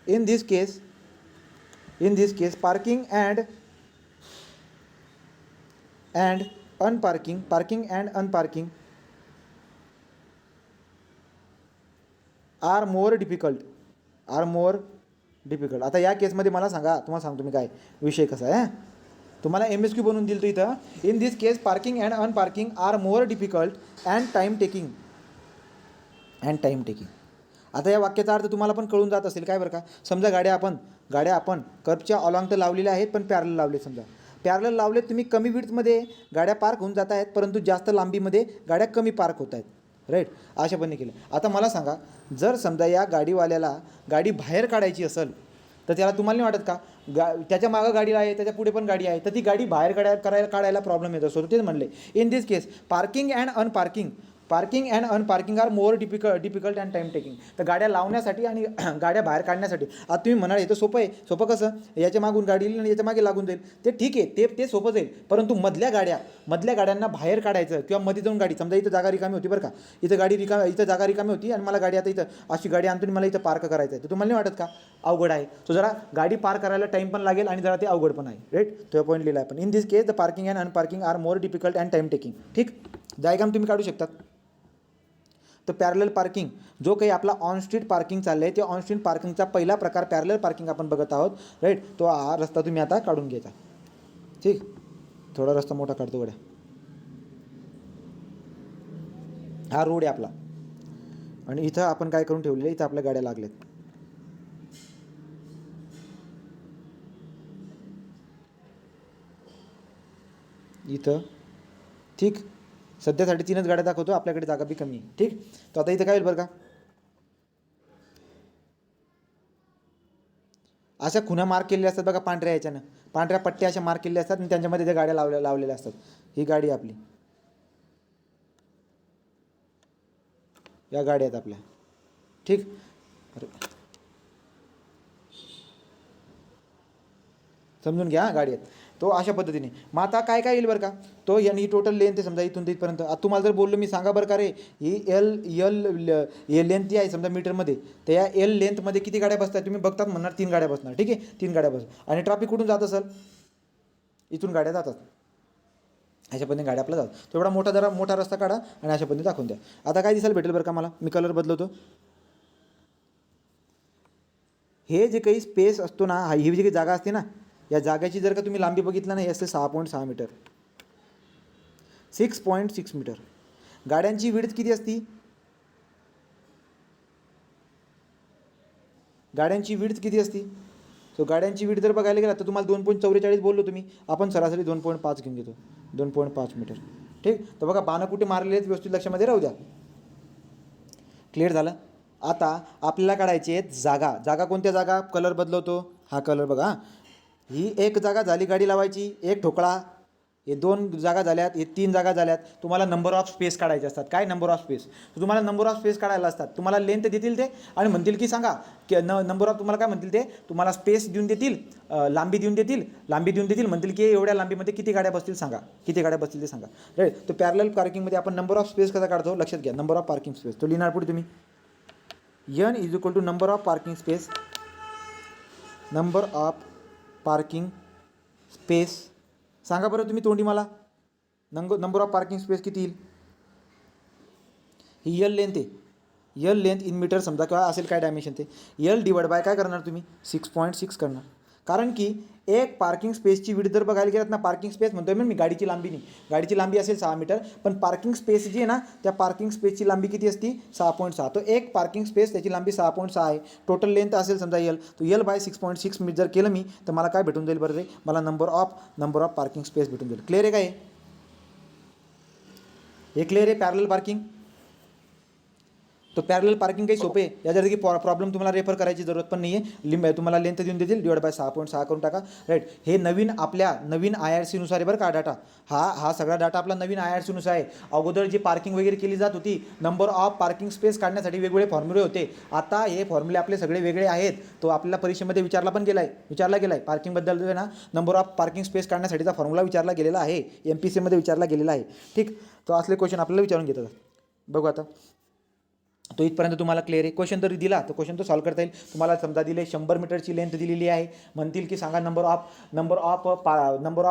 In this case parking and unparking are more difficult. आता या केसमध्ये मला सांगा, तुम्हाला सांगतो मी काय विषय कसा आहे. तुम्हाला MSQ बनवून दिलं तो इथं. In this case parking and unparking are more difficult and time taking. आता या वाक्याचा अर्थ तुम्हाला पण कळून जात असेल काय बरं का. समजा गाड्या आपण कर्बच्या अलॉंग तर लावलेल्या आहेत, पण पॅरलल लावले. समजा पॅरलल लावले, तुम्ही कमी विड्थमध्ये गाड्या पार्क होऊन जात आहेत, परंतु जास्त लांबीमध्ये गाड्या कमी पार्क होत आहेत. राईट, अशा पद्धतीने केलं. आता मला सांगा, जर समजा या गाडीवाल्याला गाडी बाहेर काढायची असेल तर त्याला तुम्हाला नाही वाटत का त्याच्या मागं गाडी आहे, त्याच्या पुढे पण गाडी आहे, तर ती गाडी बाहेर काढायला प्रॉब्लेम येत असतो. तेच म्हणले in this case parking and unparking are more difficult and time taking. तर गाड्या लावण्यासाठी आणि गाड्या बाहेर काढण्यासाठी, आता तुम्ही म्हणाल हे तर सोपं आहे. सोपं कसं, याच्या मागून गाडी येईल आणि याच्या मागे लागून जाईल, ते ठीक आहे, ते सोपं जाईल. परंतु मधल्या गाड्यांना बाहेर काढायचं किंवा मध्ये जाऊन गाडी, समजा इथं जागा रिकामी होती बरं का, इथं जागा रिकामी होती आणि मला गाडी आता इथं अशी गाडी आणतो मला इथं पार्क करायचं आहे, तर तुम्हाला नाही वाटत का अवघड आहे. तो जरा गाडी पार्क करायला टाईम पण लागेल आणि जरा ते अवघड पण आहे. राईट, तो पॉईंट लिहिला आपण. In this case the parking and unparking are more difficult and time taking. ठीक, डायग्राम तुम्ही काढू शकतात. तर पॅरलल पार्किंग, जो काही आपला ऑन स्ट्रीट पार्किंग चाललं आहे, ते ऑन स्ट्रीट पार्किंगचा पहिला प्रकार पॅरलल पार्किंग आपण बघत आहोत. राईट, तो हा रस्ता तुम्ही आता काढून घ्यायचा. ठीक, थोडा रस्ता मोठा काढतो गड्या. हा रोड आहे आपला आणि इथं आपण काय करून ठेवलेलं आहे, इथं आपल्या गाड्या लागल्यात. इथं ठीक, सध्यासाठी 3च गाड्या दाखवतो, आपल्याकडे जागा बी कमी आहे. ठीक, तर आता इथं काय होईल बरं का, अशा खुणा मार्क केलेल्या असतात बघा पांढऱ्या याच्यानं, पांढऱ्या पट्ट्या अशा मार्क केलेल्या असतात आणि त्यांच्यामध्ये त्या गाड्या लावलेल्या असतात. ही गाडी आपली, या गाड्या आहेत आपल्या. ठीक, समजून घ्या, गाडी आहेत. तो अशा पद्धतीने. मग आता काय येईल बरं का, तो ही टोटल लेंथ आहे समजा इथून तिथपर्यंत. आता तुम्हाला जर बोललो मी, सांगा बरं का रे, ही एल लेंथ जी आहे समजा मीटरमध्ये, तर या एल लेंथमध्ये किती गाड्या बसतात तुम्ही बघतात, म्हणणार 3 गाड्या बसणार. ठीक आहे, 3 गाड्या बसतात. आणि ट्रॅफिक कुठून जात असेल, इथून गाड्या जातात, अशा पद्धतीने गाड्या आपल्या जातात. तो एवढा मोठा रस्ता काढा आणि अशा पद्धतीने दाखवून द्या. आता काय दिसायला भेटेल बरं का मला, मी कलर बदलवतो. हे जे काही स्पेस असतो ना, ही जी काही जागा असते ना, या जागेची जर का तुम्ही लांबी बघितलं ना, हे असते 6.6 मीटर, 6.6 मीटर. गाड्यांची विड्थ किती असती, सो गाड्यांची विड्थ जर बघायला गेला तर तुम्हाला 2.44 बोललो तुम्ही, आपण सरासरी 2.5 घेऊन घेतो, 2.5 मीटर. ठीक, तर बघा बाणं कुठे मारलेले आहेत व्यवस्थित लक्षामध्ये राहू द्या. क्लिअर झालं. आता आपल्याला काढायची आहेत जागा कोणत्या जागा, कलर बदलवतो, हा कलर बघा. ही एक जागा झाली गाडी लावायची, एक ठोकळा, हे 2 जागा झाल्यात, हे 3 जागा झाल्यात. तुम्हाला नंबर ऑफ स्पेस काढायचे असतात. काय नंबर ऑफ स्पेस, तुम्हाला नंबर ऑफ स्पेस काढायला असतात. तुम्हाला लेंथ देतील ते आणि म्हणतील की सांगा की नंबर ऑफ, तुम्हाला काय म्हणतील ते, तुम्हाला स्पेस देऊन देतील, लांबी देऊन देतील, म्हणतील की एवढ्या लांबीमध्ये किती गाड्या बसतील सांगा, किती गाड्या बसतील ते सांगा. राईट, तो पॅरलल पार्किंगमध्ये आपण नंबर ऑफ स्पेस कसा काढतो लक्षात घ्या. नंबर ऑफ पार्किंग स्पेस तो लिहिणार पुढे तुम्ही, n = number of parking space, number of parking space. सांगा बरं तुम्ही तोंडी मला, नंबर ऑफ पार्किंग स्पेस किती येईल. ही यल लेंथ आहे, यल लेंथ इन मीटर समजा किंवा असेल काय डायमेन्शन ते, यल डिवाइड बाय काय करणार तुम्ही 6.6 करणार. कारण की एक पार्किंग स्पेसची विड्थ जर बघायला गेलात ना, पार्किंग स्पेस म्हणतोय मी गाडीची लांबी नाही, गाडीची लांबी असेल 6 मीटर, पण पार्किंग स्पेस जी आहे ना, त्या पार्किंग स्पेसची लांबी किती असती 6.6. तो एक पार्किंग स्पेस त्याची लांबी 6.6 आहे. टोटल लेंथ असेल समजा यल, तो यल बाय 6.6 मी जर केलं मी, तर मला काय भेटून जाईल बरं रे, मला नंबर ऑफ पार्किंग स्पेस भेटून जाईल. क्लिअर आहे काय, हे क्लिअर आहे पॅरलल पार्किंग. तो पॅरलल पार्किंग काही सोपे आहे, याच्यात की प्रॉब्लेम तुम्हाला रेफर करायची जरूरत पण नाही आहे. तुम्हाला लेंथ देऊन देतील, /6.6 करून टाका. राईट, हे नवीन IRC नुसार आहे बरं का डाटा. हा सगळा डाटा आपला नवीन IRC नुसार आहे. अगोदर जी पार्किंग वगैरे केली जात होती, नंबर ऑफ पार्किंग स्पेस काढण्यासाठी वेगवेगळे फॉर्म्युले होते. आता हे फॉर्म्युले आपले सगळे वेगळे आहेत. तो आपल्याला परीक्षेमध्ये विचारला गेला आहे. पार्किंगबद्दल ना नंबर ऑफ पार्किंग स्पेस काढण्यासाठीचा फॉर्म्युला विचारला गेलेला आहे, MPSCमध्ये विचारला गेलेला आहे. ठीक, तो असले क्वेश्चन आपल्याला विचारून घेतात. बघू आता, तो इथपर्यंत तुम्हाला क्लिअर आहे. क्वेश्चन जर दिला तर क्वेश्चन तो सॉल्व करता येईल. तुम्हाला समजा दिले 100 मीटरची लेंथ दिलेली आहे, म्हणतील की सांगा number of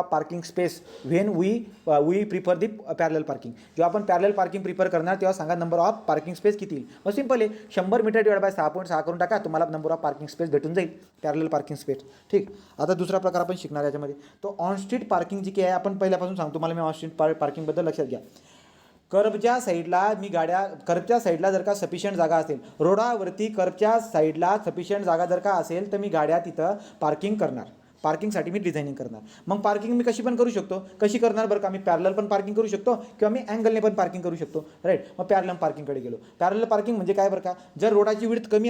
parking space when we prefer the parallel parking. जेव्हा आपण पॅरलल पार्किंग प्रिफर करणार तेव्हा सांगा नंबर ऑफ पार्किंग स्पेस किती येईल. मग सिंपल आहे, 100 मीटर /6.6 करून टाका, तुम्हाला नंबर ऑफ पार्किंग स्पेस भेटून जाईल, पॅरलल पार्किंग स्पेस. ठीक, आता दुसरा प्रकार आपण शिकणार याच्यामध्ये, तो ऑन स्ट्रीट पार्किंग जी काही आहे. आपण पहिल्यापासून सांगतो तुम्हाला मी ऑन स्ट्रीट पार्किंगबद्दल. लक्षात घ्या, कर्बच्या साईडला जर का सफिशियंट जागा असेल, रोडावरती कर्बच्या साईडला सफिशियंट जागा जर का असेल तर मी गाड्या तिथं पार्किंग करणार. पार्किंगसाठी मी डिझायनिंग करणार. मग पार्किंग मी कशी पण करू शकतो. कशी करणार बरं का, मी पॅरलल पण पार्किंग करू शकतो किंवा मी अँगलने पण पार्किंग करू शकतो. राईट, मग पॅरलल पार्किंगकडे गेलो. पॅरलल पार्किंग म्हणजे काय बरं का, जर रोडाची विड्थ कमी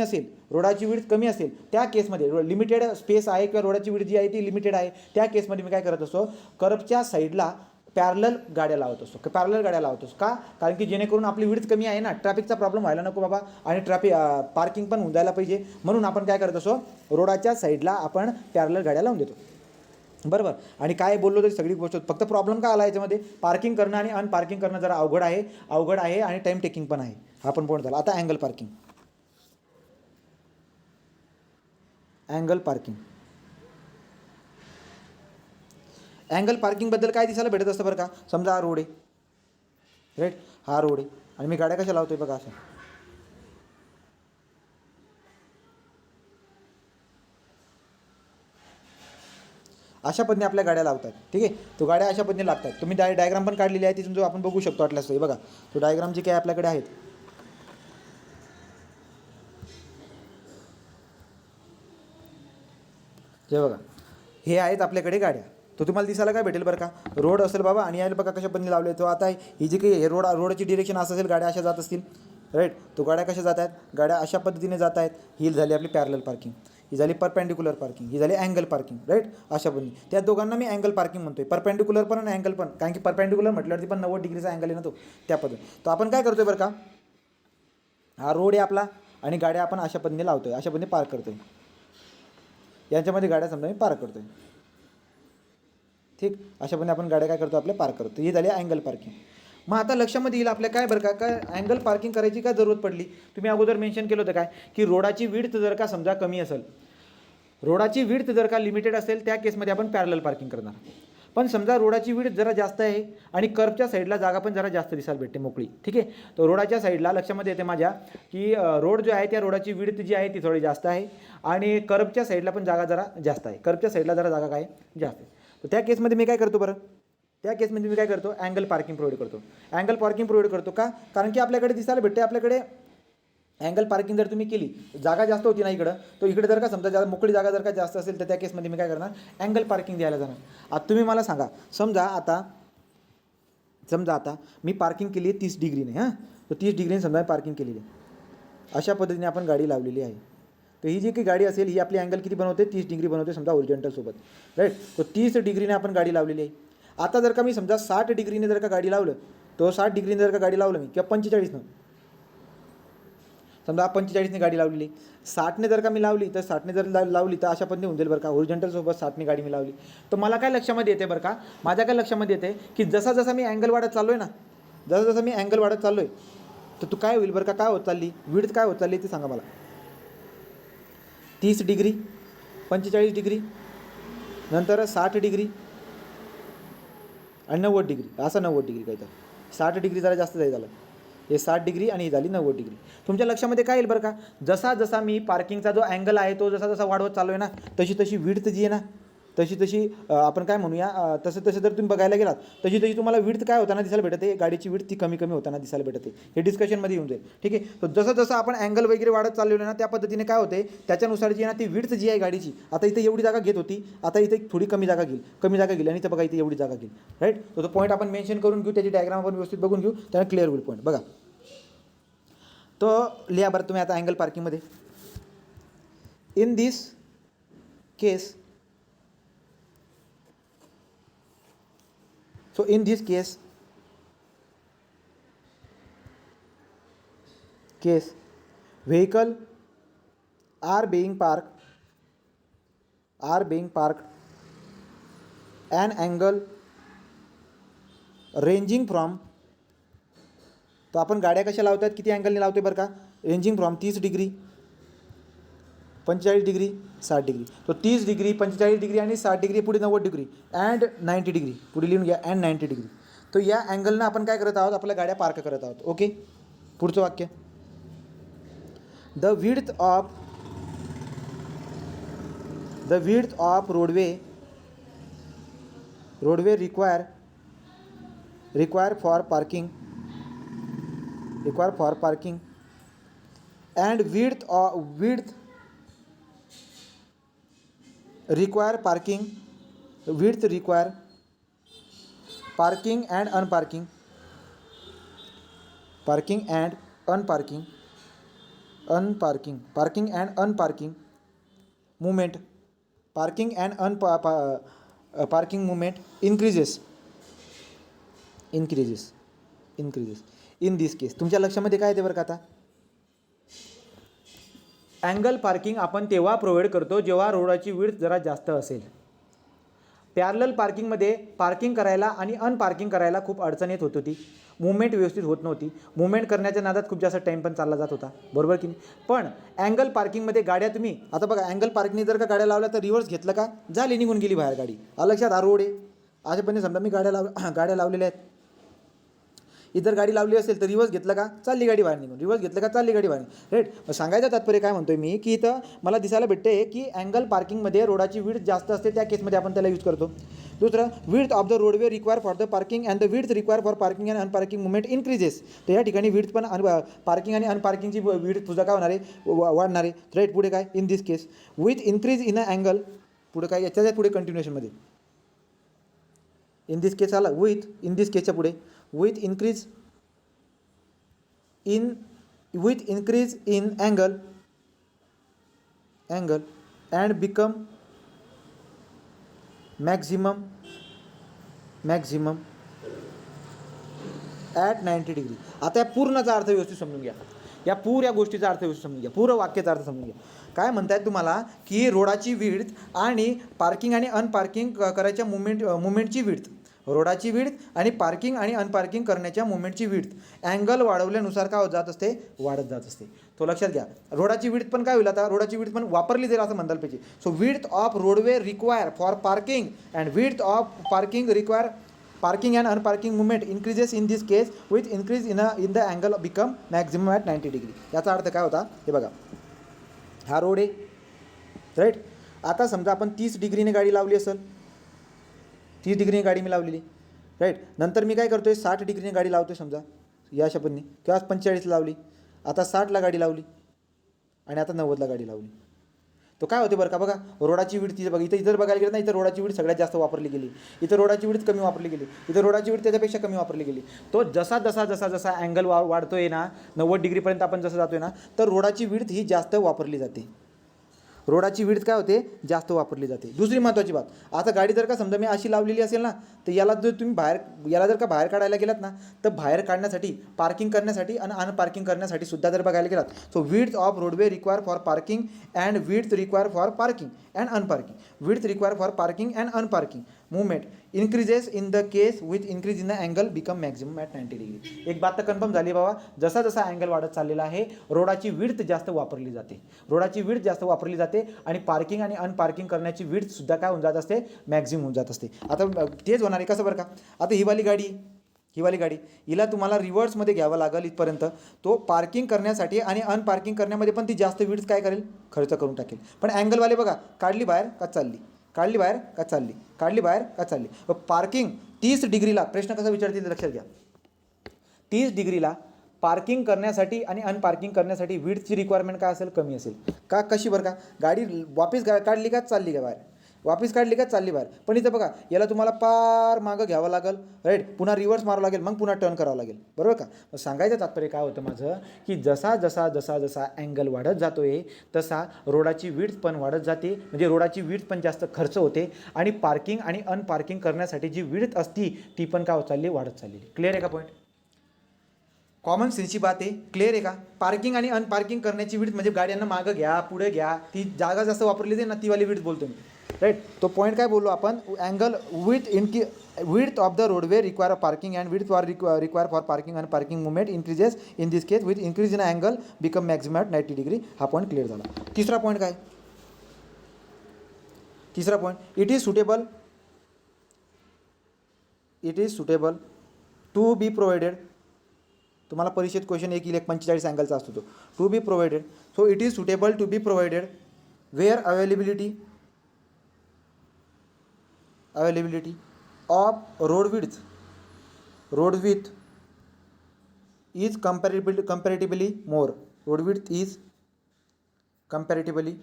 असेल त्या केसमध्ये लिमिटेड स्पेस आहे किंवा रोडाची विड्थ जी आहे ती लिमिटेड आहे, त्या केसमध्ये मी काय करत असतो, कर्बच्या साईडला पॅरलल गाड्या लावत असतो. का, कारण की जेणेकरून आपली विड्थ कमी आहे ना, ट्रॅफिकचा प्रॉब्लेम व्हायला नको बाबा, आणि पार्किंग पण होऊन जायला पाहिजे. म्हणून आपण काय करत असतो, रोडाच्या साईडला आपण पॅरलल गाड्या लावून देतो. बरोबर, आणि काय बोललो तरी सगळी गोष्ट, फक्त प्रॉब्लेम काय आला याच्यामध्ये, पार्किंग करणं आणि अनपार्किंग करणं जरा अवघड आहे आणि टाईम टेकिंग पण आहे. हा पण पॉईंट झाला. आता अँगल पार्किंगबद्दल काय दिसायला भेटत असतं बरं का. समजा हा रोड आहे, राईट, हा रोड आहे आणि मी गाड्या कशा लावतोय बघा, असं अशा पद्धतीने आपल्या गाड्या लावतात. ठीक आहे, तो गाड्या अशा पद्धतीने लागतात. तुम्ही डायग्राम पण काढलेली आहे, तिथून जो आपण बघू शकतो वाटल्यास बघा, तो डायग्राम जे काय आपल्याकडे आहेत, हे बघा, हे आहेत आपल्याकडे गाड्या. तो तुम्हाला दिसायला काय भेटेल बरं का, रोड असेल बाबा, आणि यायला बघा कशा पद्धतीने लावले. तो आता ही जी काही रोडची डिरेक्शन असं असेल, गाड्या अशा जात असतील. राईट, तो गाड्या कशा जात आहेत, गाड्या अशा पद्धतीने जात आहेत. ही झाली आपली पॅरलल पार्किंग, ही झाली परपेंडिक्युलर पार्किंग, ही झाली अँगल पार्किंग. राईट, अशा पद्धतीने त्या दोघांना मी अँगल पार्किंग म्हणतोय, परपेंडिक्युलर पण आणि अँगल पण, कारण की परपेंडिक्युलर म्हटल्यावरती पण 90 डिग्रीचा अँगल आहे ना तो, त्या पद्धती. तो आपण काय करतोय बरं का, हा रोड आहे आपला आणि गाड्या आपण अशा पद्धतीने लावतोय, अशा पद्धतीने पार्क करतोय. यांच्यामध्ये गाड्या समजा मी पार्क करतोय. ठीक, अशा पद्धतीने आपण गाड्या काय करतो, आपल्या पार्क करतो. ही झाली अँगल पार्किंग. मग आता लक्षामध्ये येईल आपल्या काय बरं का, काय अँगल पार्किंग करायची काय जरूरत पडली. तुम्ही अगोदर मेन्शन केलं होतं काय, की रोडाची विड्थ जर का समजा कमी असेल, रोडाची विड्थ जर का लिमिटेड असेल, त्या केसमध्ये आपण पॅरलल पार्किंग करणार. पण समजा रोडाची विड्थ जरा जास्त आहे आणि कर्बच्या साईडला जागा पण जरा जास्त दिसायला भेटते मोकळी. ठीक आहे, तर रोडाच्या साईडला लक्षामध्ये येते माझ्या, की रोड जो आहे त्या रोडाची विड्थ जी आहे ती थोडी जास्त आहे आणि कर्बच्या साईडला पण जागा जरा जास्त आहे. कर्बच्या साईडला जरा जागा काय जास्त आहे. तर त्या केसमध्ये मी काय करतो बरं, त्या केसमध्ये मी काय करतो, अँगल पार्किंग प्रोव्हाइड करतो. का, कारण की आपल्याकडे दिसायला भेटते, आपल्याकडे अँगल पार्किंग जर तुम्ही केली, जागा जास्त होती ना इकडं, तो इकडे जर का समजा मोकळी जागा जर का जास्त असेल, तर त्या केसमध्ये मी काय करणार, अँगल पार्किंग द्यायला जाणार. आता तुम्ही मला सांगा, समजा आता मी पार्किंग केली आहे 30 डिग्रीने. हां, तर 30 डिग्रीने समजा पार्किंग केलेली आहे, अशा पद्धतीने आपण गाडी लावलेली आहे. तर ही जी काही गाडी असेल, ही आपली अँगल किती बनवते, 30 डिग्री बनवते समजा ओरिजिनलसोबत. राईट, तो 30 डिग्रीने आपण गाडी लावलेली आहे. आता जर का मी समजा 60 डिग्रीने जर का गाडी लावलं, तो 60 डिग्रीने जर का गाडी लावलं मी, किंवा 45ने, समजा 45ने गाडी लावलेली, 60ने जर का मी लावली, तर 60ने जर लावली तर अशा पद्धतीने होऊन जाईल बरं का. ओरिजिनलसोबत 60ने गाडी मी लावली, तर मला काय लक्षामध्ये येते बरं का, माझ्या काय लक्षामध्ये येते, की जसा मी अँगल वाढत चाललो आहे ना, जसा मी अँगल वाढत चाललो आहे, तर तू काय होईल बरं का, काय होत चालली विड्थ, काय होत चालली ते सांगा मला. 30 डिग्री, 45 डिग्री, नंतर 60 डिग्री आणि 90 डिग्री, असं 90 डिग्री काय, तर 60 डिग्री जरा जास्त झालं. हे 60 डिग्री आणि ही झाली 90 डिग्री. तुमच्या लक्षामध्ये काय येईल बरं का, जसा मी पार्किंगचा जो अँगल आहे तो जसा वाढवत चाललो आहे ना, तशी विड्थ जी आहे ना, तशी आपण काय म्हणूया, तसं जर तुम्ही बघायला गेलात, तशी तुम्हाला विड्थ काय होताना दिसायला भेटते, गाडीची विड्थ ती कमी होताना दिसायला भेटते. हे डिस्कशनमध्ये येऊन जाईल. ठीक आहे, तर जसं आपण अँगल वगैरे वाढत चाललेलो ना, त्या पद्धतीने काय होते, त्याच्यानुसार जी आहे ना ती विड्थ जी आहे गाडीची, आता इथे एवढी जागा घेत होती, आता इथे थोडी कमी जागा घेईल आणि इथं बघा इथे एवढी जागा घेईल. राईट, तो पॉईंट आपण मेन्शन करून घेऊ, त्याची डायग्राम आपण व्यवस्थित बघून घेऊ, त्याला क्लिअर होईल पॉईंट. बघा, तो लिहा बरं तुम्ही आता अँगल पार्किंगमध्ये. In this case, so in this case vehicle are being parked an angle ranging from, तो आपण गाड्या कशा लावतात, किती अँगलने लावतोय बरं का, ranging from 30 degree, 45 degree, 60 degree. तो 30 डिग्री, 45 डिग्री आणि 60 डिग्री, पुढे 90 डिग्री अँड 90 डिग्री, पुढे लिहून घ्या अँड 90 डिग्री. तो या अँगलनं आपण काय करत आहोत, आपल्या गाड्या पार्क करत आहोत. ओके, पुढचं वाक्य. The width of roadway require for parking and width require parking and unparking movement, parking and parking movement increases in this case. तुमच्या लक्षामध्ये काय येते बरं का आता, अँगल पार्किंग आपण तेव्हा प्रोव्हाइड करतो जेव्हा रोडाची विड्थ जरा जास्त असेल. पॅरलल पार्किंगमध्ये पार्किंग करायला आणि अनपार्किंग करायला खूप अडचण येत होत होती, मुवमेंट व्यवस्थित होत नव्हती, मुवमेंट करण्याच्या नादात खूप जास्त टाईम पण चालला जात होता, बरोबर की नाही. पण अँगल पार्किंगमध्ये गाड्या तुम्ही आता बघा, अँगल पार्किंगने जर का गाड्या लावल्या तर रिव्हर्स घेतलं का, झाली निघून गेली बाहेर गाडी. लक्षात, हा रोड आहे, अशापणे समजा मी गाड्या लावलेल्या आहेत, इतर गाडी लावली असेल तर रिव्हर्स घेतलं का चालली गाडी बाहेर निघून, रिव्हर्स घेतलं का चालली गाडी बाहेर. राईट, सांगायचं तात्पर्य काय म्हणतोय मी, की इथं मला दिसायला भेटते की अँगल पार्किंगमध्ये रोडाची विड्थ जास्त असते, त्या केसमध्ये आपण त्याला यूज करतो. दुसरं, width of the roadway require for the parking and the width require for parking and unparking movement increases. तर या ठिकाणी विड्थ पण पार्किंग आणि अनपार्किंगची विड्थ तुझा काय होणार आहे, वाढणार आहे. राईट, पुढे काय, in this case with increase in a angle, पुढे काय, याच्या पुढे कंटिन्युएशनमध्ये इन दिस केस आला, विथ इन दिस केसच्या पुढे with increase in angle and become maximum at 90 degree. आता या पूर्णचा अर्थ व्यवस्थित समजून घ्या, या पुऱ्या गोष्टीचा अर्थ व्यवस्थित समजून घ्या, पूर्ण वाक्याचा अर्थ समजून घ्या. काय म्हणतायत तुम्हाला, की रोडाची विड्थ आणि पार्किंग आणि अनपार्किंग करायच्या मुवमेंटची विड्थ, रोडाची विड्थ आणि पार्किंग आणि अनपार्किंग करण्याच्या मुवमेंटची विड्थ अँगल वाढवल्यानुसार काय होत जात असते, वाढत जात असते. तो लक्षात घ्या. रोडाची विड्थ पण काय होईल, आता रोडाची विड्थ पण वापरली जाईल असं म्हणता पाहिजे. So width of roadway require for parking and width of parking require parking and unparking movement increases in this case with increase in the angle become maximum at 90 degree. याचा अर्थ काय होता, हे बघा, हा रोड आहे, राईट. आता समजा आपण 30 डिग्रीने गाडी लावली असेल, 30 डिग्रीने गाडी मी लावलेली, राईट. नंतर मी काय करतो आहे, 60 डिग्रीने गाडी लावतो आहे समजा, या शपथनी, किंवा 45 लावली, आता 60ला गाडी लावली आणि आता 90ला गाडी लावली. तो काय होते बरं का, बघा, रोडाची विड्थ तिथे बघा, इथं बघायला गेलं ना, इथं रोडाची विड्थ सगळ्यात जास्त वापरली गेली, इथं रोडाची विड्थ कमी वापरली गेली, इथं रोडाची विड्थ त्याच्यापेक्षा कमी वापरली गेली. तो जसा अँगल वाढतो आहे ना, 90 डिग्रीपर्यंत आपण जसं जातो आहे ना, तर रोडाची विड्थ ही जास्त वापरली जाते, रोडाची विड्थ काय होते, जास्त वापरली जाते. दुसरी महत्त्वाची बात, आता गाडी जर का समजा मी अशी लावलेली असेल ना, तर याला जर तुम्ही याला जर का बाहेर काढायला गेलात ना, तर बाहेर काढण्यासाठी, पार्किंग करण्यासाठी आणि अनपार्किंग करण्यासाठी सुद्धा जर बघायला गेलात, so width of roadway require for parking and width require for parking and unparking, width require for parking and unparking movement increases in the case with increase in the angle become maximum at 90 degree. एक बात तर कन्फर्म झाली बाबा, जसा जसा अँगल वाढत चाललेला आहे, रोडाची विड्थ जास्त वापरली जाते, रोडाची विड्थ जास्त वापरली जाते आणि पार्किंग आणि अनपार्किंग करण्याची विड्थ सुद्धा काय होऊन जात असते, मॅक्झिमम होऊन जात असते. आता तेच होणार आहे कसं बरं का, आता ही वाली गाडी हिला तुम्हाला रिव्हर्समध्ये घ्यावं लागेल इथपर्यंत, तो पार्किंग करण्यासाठी आणि अनपार्किंग करण्यामध्ये पण ती जास्त विड्थ काय करेल, खर्च करून टाकेल. पण अँगलवाले बघा, काढली बाहेर का चालली, काढली बाहेर का चालली, काढली बाहेर का चालली. पार्किंग 30 डिग्रीला, प्रश्न कसा विचारतील लक्षात घ्या, 30 डिग्रीला पार्किंग करण्यासाठी आणि अनपार्किंग करण्यासाठी विड्थची रिक्वायरमेंट काय असेल, कमी असेल का, कशी बरं का, गाडी वापस काढली का चालली का बाहेर, वापस काढली का चालली बाहेर. पण इथं बघा याला तुम्हाला पार मागं घ्यावं लागेल, राईट, पुन्हा रिव्हर्स मारावं लागेल, मग पुन्हा टर्न करावं लागेल, बरोबर का. मग सांगायचं तात्पर्य काय होतं माझं, की जसा जसा जसा जसा अँगल वाढत जातोय तसा रोडाची विड्थ पण वाढत जाते, म्हणजे रोडाची विड्थ पण जास्त खर्च होते आणि पार्किंग आणि अनपार्किंग करण्यासाठी जी विड्थ असती ती पण काय होत चालली, वाढत चालली. क्लिअर आहे का पॉईंट. कॉमन सेन्सची बात आहे, क्लिअर आहे का. पार्किंग आणि अनपार्किंग करण्याची विड्थ म्हणजे गाड्यांना मागं घ्या पुढे घ्या, ती जागा जास्त वापरली जाईल ना तीवाली विड्थ बोलतो मी, राईट. तो पॉईंट काय बोललो आपण, angle width of the roadway require parking and width for require for parking and parking movement increases in this case with increase in angle become maximum at 90 degree. हा पॉईंट क्लिअर झाला. तिसरा पॉईंट काय, तिसरा point, it is suitable to be provided. तुम्हाला परीक्षेत क्वेश्चन एक 45 अँगलचा असतो तो, to be provided. So it is suitable to be provided where availability of road width is comparatively more. Road width is comparatively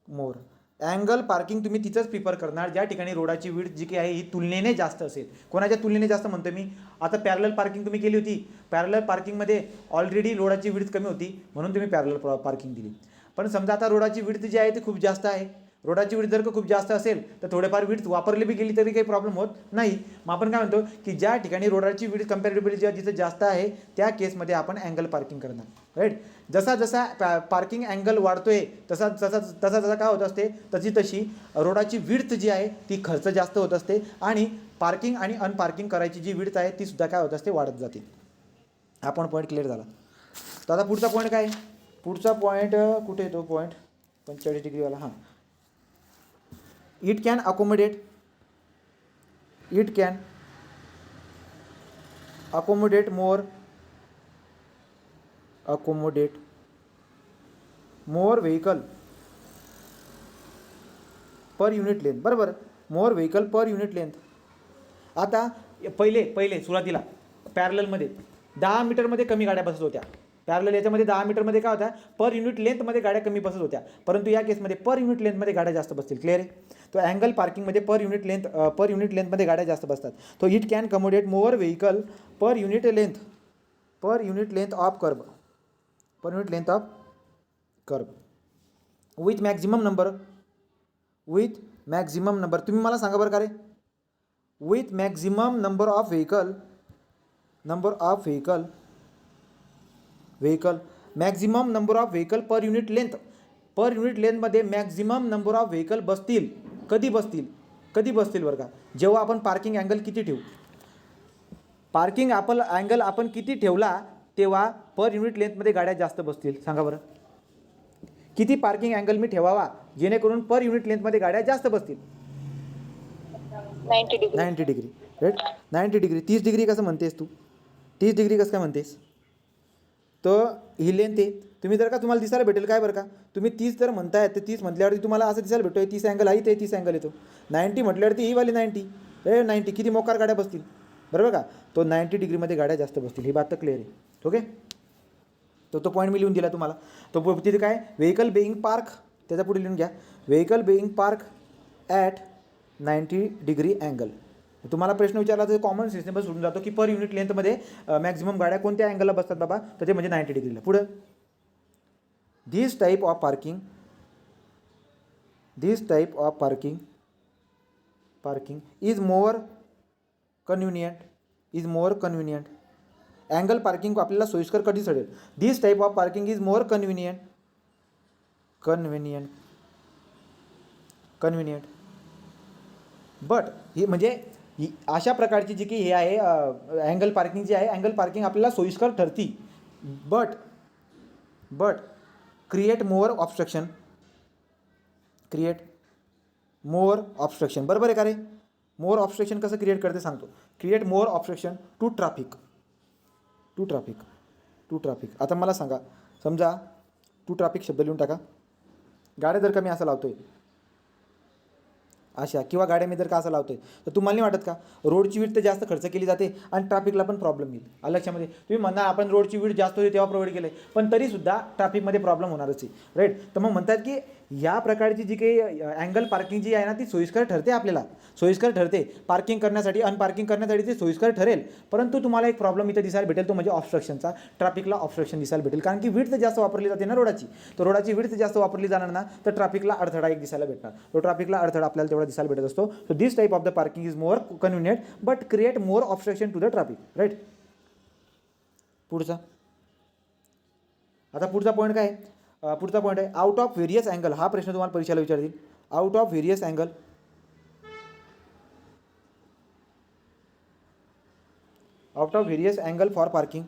more. Angle parking तुम्ही तिथंच प्रिफर करणार ज्या ठिकाणी रोडाची विड्थ जी काही आहे ही तुलनेने जास्त असेल. कोणाच्या तुलनेने जास्त म्हणतो मी, आता पॅरलल पार्किंग तुम्ही केली होती, पॅरलल पार्किंगमध्ये ऑलरेडी रोडाची विड्थ कमी होती म्हणून तुम्ही पॅरलल पार्किंग दिली. पण समजा आता रोडाची विड्थ जी आहे ती खूप जास्त आहे, रोडाची विड्थ जर का खूप जास्त असेल तर थोडेफार विड्थ वापरली बी गेली तरी काही प्रॉब्लेम होत नाही. मग आपण काय म्हणतो की ज्या ठिकाणी रोडाची विड्थ कंपॅरेटिव्हली जिथं जास्त आहे त्या केसमध्ये आपण अँगल पार्किंग करणार, राईट. जसा जसा पार्किंग अँगल वाढतोय तसा जसा काय होत असते, तशी रोडाची विड्थ जी आहे ती खर्च जास्त होत असते आणि पार्किंग आणि अनपार्किंग करायची जी विड्थ आहे ती सुद्धा काय होत असते, वाढत जाते. हा पण पॉईंट क्लिअर झाला. तर आता पुढचा पॉईंट काय, पुढचा पॉईंट कुठे येतो, पॉईंट 45 डिग्रीवाला. हां, it can accommodate more vehicle per unit length. बरोबर, more vehicle per unit length. आता पहिले सुरुवातीला पॅरललमध्ये 10 मीटरमध्ये कमी गाड्या बसत होत्या. पॅरलल याच्यामध्ये 10 मीटरमध्ये काय होत्या, पर युनिट लेंथमध्ये गाड्या कमी बसत होत्या, परंतु या केसमध्ये पर युनिट लेंथमध्ये गाड्या जास्त बसतील. क्लिअर आहे. तो अँगल पार्किंगमध्ये पर युनिट लेंथमध्ये गाड्या जास्त बसतात. तो it can accommodate more vehicle per unit length of curb with maximum number. तुम्ही मला सांगा बरं का रे, with maximum number of vehicle maximum number of vehicle per unit लेंथमध्ये मॅक्झिमम नंबर ऑफ व्हेकल बसतील. कधी बसतील बरं का, जेव्हा आपण पार्किंग अँगल किती ठेवू, पार्किंग अँगल आपण किती ठेवला तेव्हा पर युनिट लेंथमध्ये गाड्या जास्त बसतील. सांगा बरं, किती पार्किंग अँगल मी ठेवावा जेणेकरून पर युनिट लेंथमध्ये गाड्या जास्त बसतील. 90 डिग्री, राईट. 90 डिग्री. 30 डिग्री कसं म्हणतेस तू, 30 डिग्री कसं काय म्हणतेस. तर ही लेंथ आहे. तुम्ही जर का तुम्हाला दिसायला भेटेल काय बरं का, तुम्ही 30 जर म्हणताय तर 30 म्हटल्यावरती तुम्हाला असं दिसायला भेटतोय 30 अँगल आहे, ते 30 अँगल येतो. 90 म्हटल्यावरती ही वाली 90 किती मोकार गाड्या बसतील, बरोबर का. तो 90 डिग्रीमध्ये गाड्या जास्त बसतील, ही बात तर क्लिअर आहे. ओके, तो पॉईंट मी लिहून दिला तुम्हाला. तो तिथे काय, व्हेकल बेईंग पार्क, त्याच्या पुढे लिहून घ्या, vehicle being park at 90 degree angle. तुम्हाला प्रश्न विचारला तर कॉमन सेन्सने सोडून जातो की पर युनिट लेंथमध्ये मॅक्झिमम गाड्या कोणत्या अँगलला बसतात बाबा, तर ते म्हणजे 90 डिग्रीला. पुढं, this type of parking is more convenient. Angle parking आपल्याला सोयीस्कर कधी ठरेल. This type of parking is more convenient. But ही म्हणजे अशा प्रकारची जी की हे आहे अँगल पार्किंग जी आहे, अँगल पार्किंग आपल्याला सोयीस्कर ठरती. But create more obstruction. बरोबर आहे का रे. मोर ऑब्स्ट्रक्शन कसं क्रिएट करते सांगतो. Create more obstruction to traffic. आता मला सांगा, समजा टू ट्रॅफिक शब्द लिहून टाका. गाड्या जर का मी असं लावतोय, अशा किंवा गाड्यामध्ये जर का असं लावतोय तर तुम्हाला नाही वाटत का रोडची विड्थ जास्त खर्च केली जाते आणि ट्रॅफिकला पण प्रॉब्लेम येईल. आलं लक्षामध्ये? तुम्ही म्हणणार आपण रोडची विड्थ जास्त होती तेव्हा प्रोव्हाइड केलं आहे, पण तरीसुद्धा ट्रॅफिकमध्ये प्रॉब्लेम होणारच आहे. राईट. तर मग म्हणतात की या प्रकारची जी काही अँगल पार्किंग जी आहे ना ती सोयीस्कर ठरते, आपल्याला सोयीस्कर ठरते पार्किंग करण्यासाठी, अनपार्किंग करण्यासाठी ते सोयीस्कर ठरेल. परंतु तुम्हाला एक प्रॉब्लेम इथे दिसायला भेटेल, तो म्हणजे ऑब्स्ट्रक्शनचा. ट्रॅफिकला ऑब्स्ट्रक्शन दिसायला भेटेल, कारण की विड्थ जास्त वापरली जाते ना रोडाची. तर रोडाची विड्थ जास्त वापरली जाणार ना तर ट्रॅफिकला अडथळा एक दिसायला भेटणार. तो ट्रॅफिकला अडथळा आपल्याला तेवढा दिसायला भेटत असतो. So this type of the parking is more convenient but create more obstruction to the traffic. Right. पुढचा आता पुढचा पॉईंट काय आहे? पुढचा पॉईंट आहे आउट ऑफ व्हेरियस अँगल. हा प्रश्न तुम्हाला परीक्षेला विचारतील. Out of various angle, out of various angle for parking,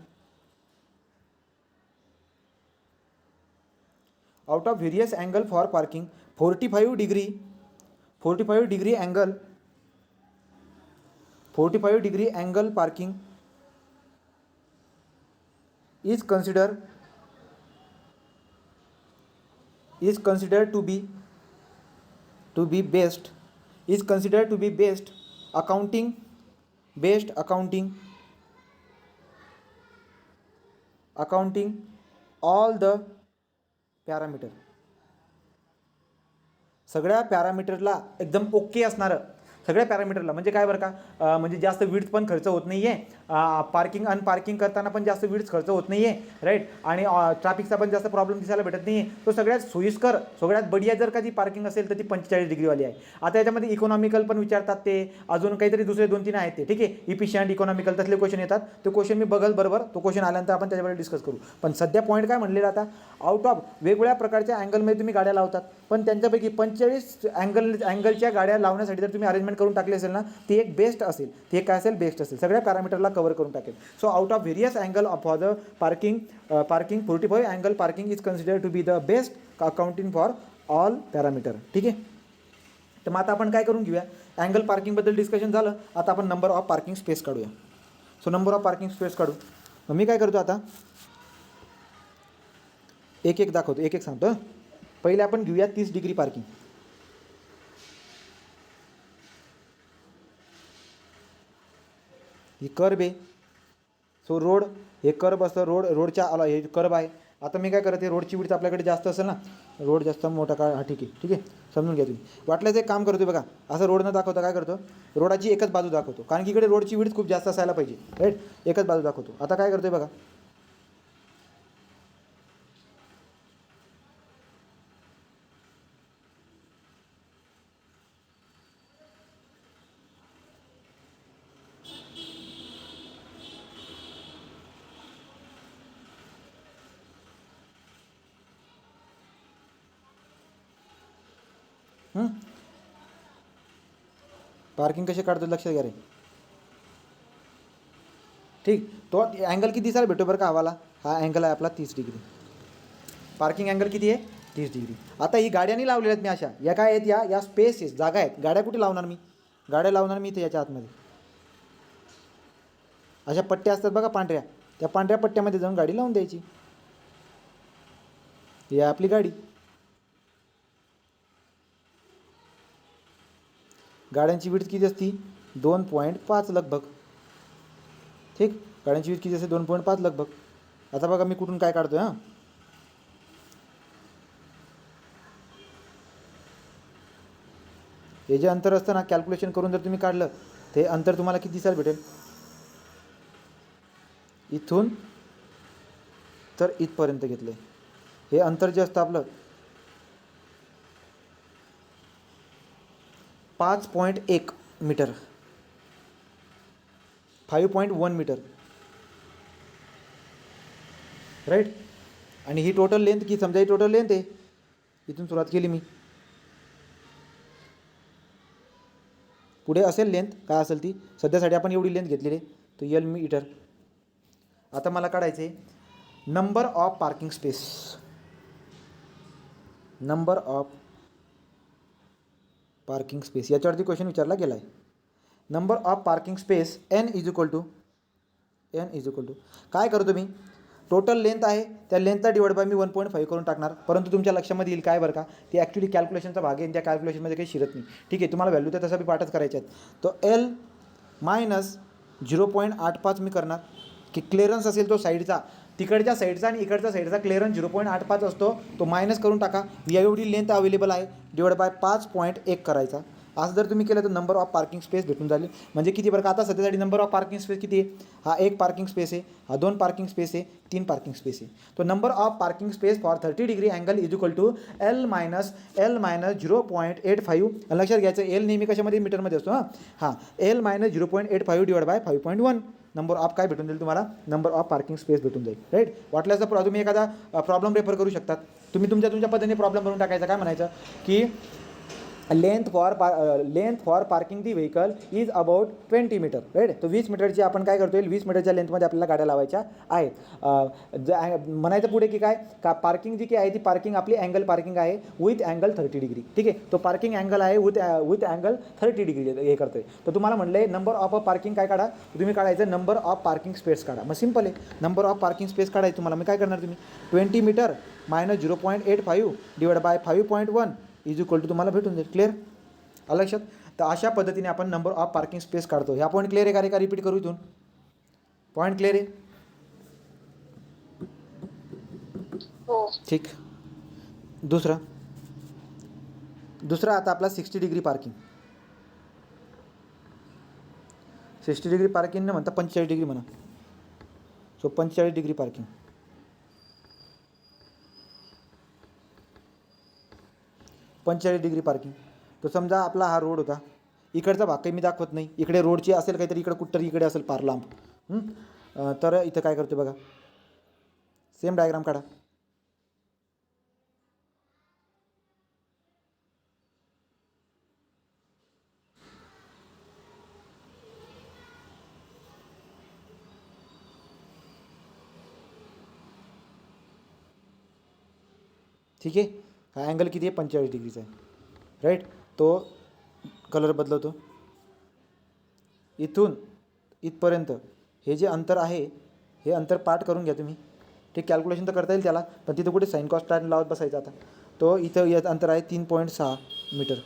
out of various angle for parking 45 degree, 45 degree angle, 45 degree angle parking is considered to be best, is considered to be best accounting, best accounting all the parameter. सगळ्या पॅरामीटरला एकदम ओके असणारं, सगळ्या पॅरामीटरला म्हणजे काय बरं का, म्हणजे जास्त विड्थ पण खर्च होत नाही आहे, पार्किंग अनपार्किंग करताना पण जास्त विड्थ खर्च होत नाही आहे. राईट. आणि ट्रॅफिकचा पण जास्त प्रॉब्लेम दिसायला भेटत नाही आहे. तो सगळ्यात सोयीस्कर, सगळ्यात बढिया जर का ती पार्किंग असेल तर ती 45 डिग्रीवाली आहे. आता याच्यामध्ये इकॉनॉमिकल पण विचारतात, ते अजून काहीतरी दुसरे 2-3 आहेत ते. ठीक आहे. इफिशियंट, इकॉनॉमिकल तसले क्वेश्चन येतात. ते क्वेश्चन मी बघल बरोबर, तो क्वेश्चन आल्यानंतर आपण त्याच्यावर डिस्कस करू. पण सध्या पॉईंट काय म्हणलेला आता, आउट ऑफ वेगवेगळ्या प्रकारच्या अँगलमध्ये तुम्ही गाड्या लावतात, पण त्यांच्यापैकी 45 अँगलच्या गाड्या लावण्यासाठी जर तुम्ही अरेंजमेंट करून टाकली असेल ना ती एक बेस्ट असेल. ती एक काय असेल? बेस्ट असेल. सगळ्या पॅरामीटरला कव्हर करून टाकेल. So out of various angle for the parking 45 angle parking is considered to be the best accounting for all parameter. ठीक आहे. तर मग आता आपण काय करून घेऊया, अँगल पार्किंगबद्दल डिस्कशन झालं. आता आपण नंबर ऑफ पार्किंग स्पेस काढूया. So number of parking space काढू. मग मी काय करतो आता, एक एक दाखवतो, एक एक सांगतो. पहिले आपण घेऊया 30 डिग्री पार्किंग. ही कर्ब आहे. सो रोड हे कर्ब असतं, रोडच्या आला हे कर्ब आहे. आता मी काय करते, रोडची विड्थ आपल्याकडे जास्त असेल ना, रोड जास्त मोठा का, हा ठीक आहे, ठीक आहे, समजून घ्या तुम्ही. वाटल्याचं एक काम करतो बघा, असं रोड न दाखवता काय करतो, रोडाची एकच बाजू दाखवतो, कारण की इकडे रोडची विड्थ खूप जास्त असायला पाहिजे. राईट. एकच बाजू दाखवतो. आता काय करतोय बघा, पार्किंग कसे काढतो लक्षात घ्या रे. ठीक. तो अँगल किती दिसायला भेटतो बरं का आम्हाला, हा अँगल आहे आपला 30 डिग्री. पार्किंग अँगल किती आहे? 30 डिग्री. आता ही गाड्यांनी लावलेल्या आहेत मी अशा, या काय आहेत, या स्पेस आहेत, जागा आहेत. गाड्या कुठे लावणार मी, गाड्या लावणार मी इथे याच्या आतमध्ये. अशा पट्ट्या असतात बघा पांढऱ्या, त्या पांढऱ्या पट्ट्यामध्ये जाऊन गाडी लावून द्यायची. ही आहे आपली गाडी. गाड्यांची विड्थ किती असती? 2.5 लगभग. ठीक. गाड्यांची विड्थ किती असते? 2.5 लगभग. आता बघा मी कुठून काय काढतोय. हां, हे जे अंतर असतं ना, कॅल्क्युलेशन करून जर तुम्ही काढलं ते अंतर तुम्हाला किती दिसायला भेटेल, इथून तर इथपर्यंत घेतलं. हे अंतर जे असतं आपलं 5.1 मीटर, 5.1 मीटर. राईट. आणि ही टोटल लेंथ की, समजा ही टोटल लेंथ आहे, इथून सुरुवात केली मी, पुढे असेल लेंथ काय असेल ती, सध्यासाठी आपण एवढी लेंथ घेतलेली आहे, तो L मीटर. आता मला काढायचे number of parking space, number of parking space. याच्यावरती क्वेश्चन विचारला गेला आहे. Number of parking space N is equal to काय करतो मी, टोटल लेंथ आहे त्या लेंथला डिवाइड बाय मी 1.5 करून टाकणार, परंतु तुमच्या लक्षामध्ये येईल काय बरं का, ती ॲक्च्युली कॅल्क्युलेशनचा भाग आहे आणि त्या कॅल्क्युलेशनमध्ये काही शिरत नाही. ठीक आहे, तुम्हाला व्हॅल्यू तर तसा बी पाठच करायचे आहेत. तो L मायनस 0.85 मी करणार की क्लिअरन्स असेल तो साईडचा, तिकडच्या साईडचा आणि इकडच्या साईडचा क्लिअरन्स 0.85 असतो, तो मायनस करून टाका. एवढी लेंथ अवेलेबल आहे डिवाइड बाय 5.1 करायचा. असं जर तुम्ही केलं तर नंबर ऑफ पार्किंग स्पेस भेटून जाईल. म्हणजे किती बरं का, आता सध्यासाठी नंबर ऑफ पार्किंग स्पेस किती आहे, हा 1 पार्किंग स्पेस आहे, हा 2 पार्किंग स्पेस आहे, 3 पार्किंग स्पेस आहे. तो number of parking space for 30 degree angle is equal to L minus 0.85. लक्षात घ्यायचं, एल नेहमी कशामध्ये मीटरमध्ये असतो. हां L minus 0.85 divide by 5.1 number of काय भेटून जाईल तुम्हाला, नंबर ऑफ पार्किंग स्पेस भेटून जाईल. राईट, वाटल्यास तुम्ही एखादा प्रॉब्लेम रेफर करू शकतात. तुम्ही तुमच्या पद्धतीने प्रॉब्लेम बनवून टाकायचा. काय म्हणायचं की length for parking the vehicle is about 20 meter. Right, तो 20 मीटरची आपण काय करतोय, 20 मीटरच्या लेंथमध्ये आपल्याला गाड्या लावायच्या आहेत. म्हणायचं पुढे की काय का पार्किंग जी काही आहे ती पार्किंग आपली अँगल पार्किंग आहे विथ अँगल 30 डिग्री. ठीक आहे, तो पार्किंग अँगल आहे विथ अँगल 30 डिग्री हे करतोय. तर तुम्हाला म्हटलंय नंबर ऑफ पार्किंग काय काढा, तुम्ही काढायचं नंबर ऑफ पार्किंग स्पेस काढा. मग सिंपल आहे, नंबर ऑफ पार्किंग स्पेस काढायचं तुम्हाला. मी काय करणार, तुम्ही 20 meter minus 0.85 divide by 5.1 is equal to तुम्हाला भेटून जाईल. क्लिअर आलं लक्षात. तर अशा पद्धतीने आपण नंबर ऑफ पार्किंग स्पेस काढतो. ह्या पॉईंट क्लिअर आहे का रिपीट करू इथून, पॉईंट क्लिअर आहे. ठीक, दुसरा आता आपला 60 डिग्री पार्किंग. 60 डिग्री पार्किंग न म्हणता 45 डिग्री म्हणा. So 45 degree parking. 45 degree parking. तो समजा आपला हा रोड होता, इकडचा भाग काही मी दाखवत नाही, इकडे रोडची असेल काहीतरी, इकडे कुठतरी इकडे असेल पार लांब. तर इथं काय करतो बघा, सेम डायग्राम काढा. ठीक आहे, हा अँगल किती आहे, 45 डिग्रीचा आहे. राईट, तो कलर बदलवतो. इथून इथपर्यंत हे जे अंतर आहे, हे अंतर पाठ करून घ्या तुम्ही. ठीक, कॅल्क्युलेशन तर करता येईल त्याला, पण तिथं कुठे साइन कॉस टॅन लावत बसायचं. आता तो इथं याचं अंतर आहे 3.6 मीटर.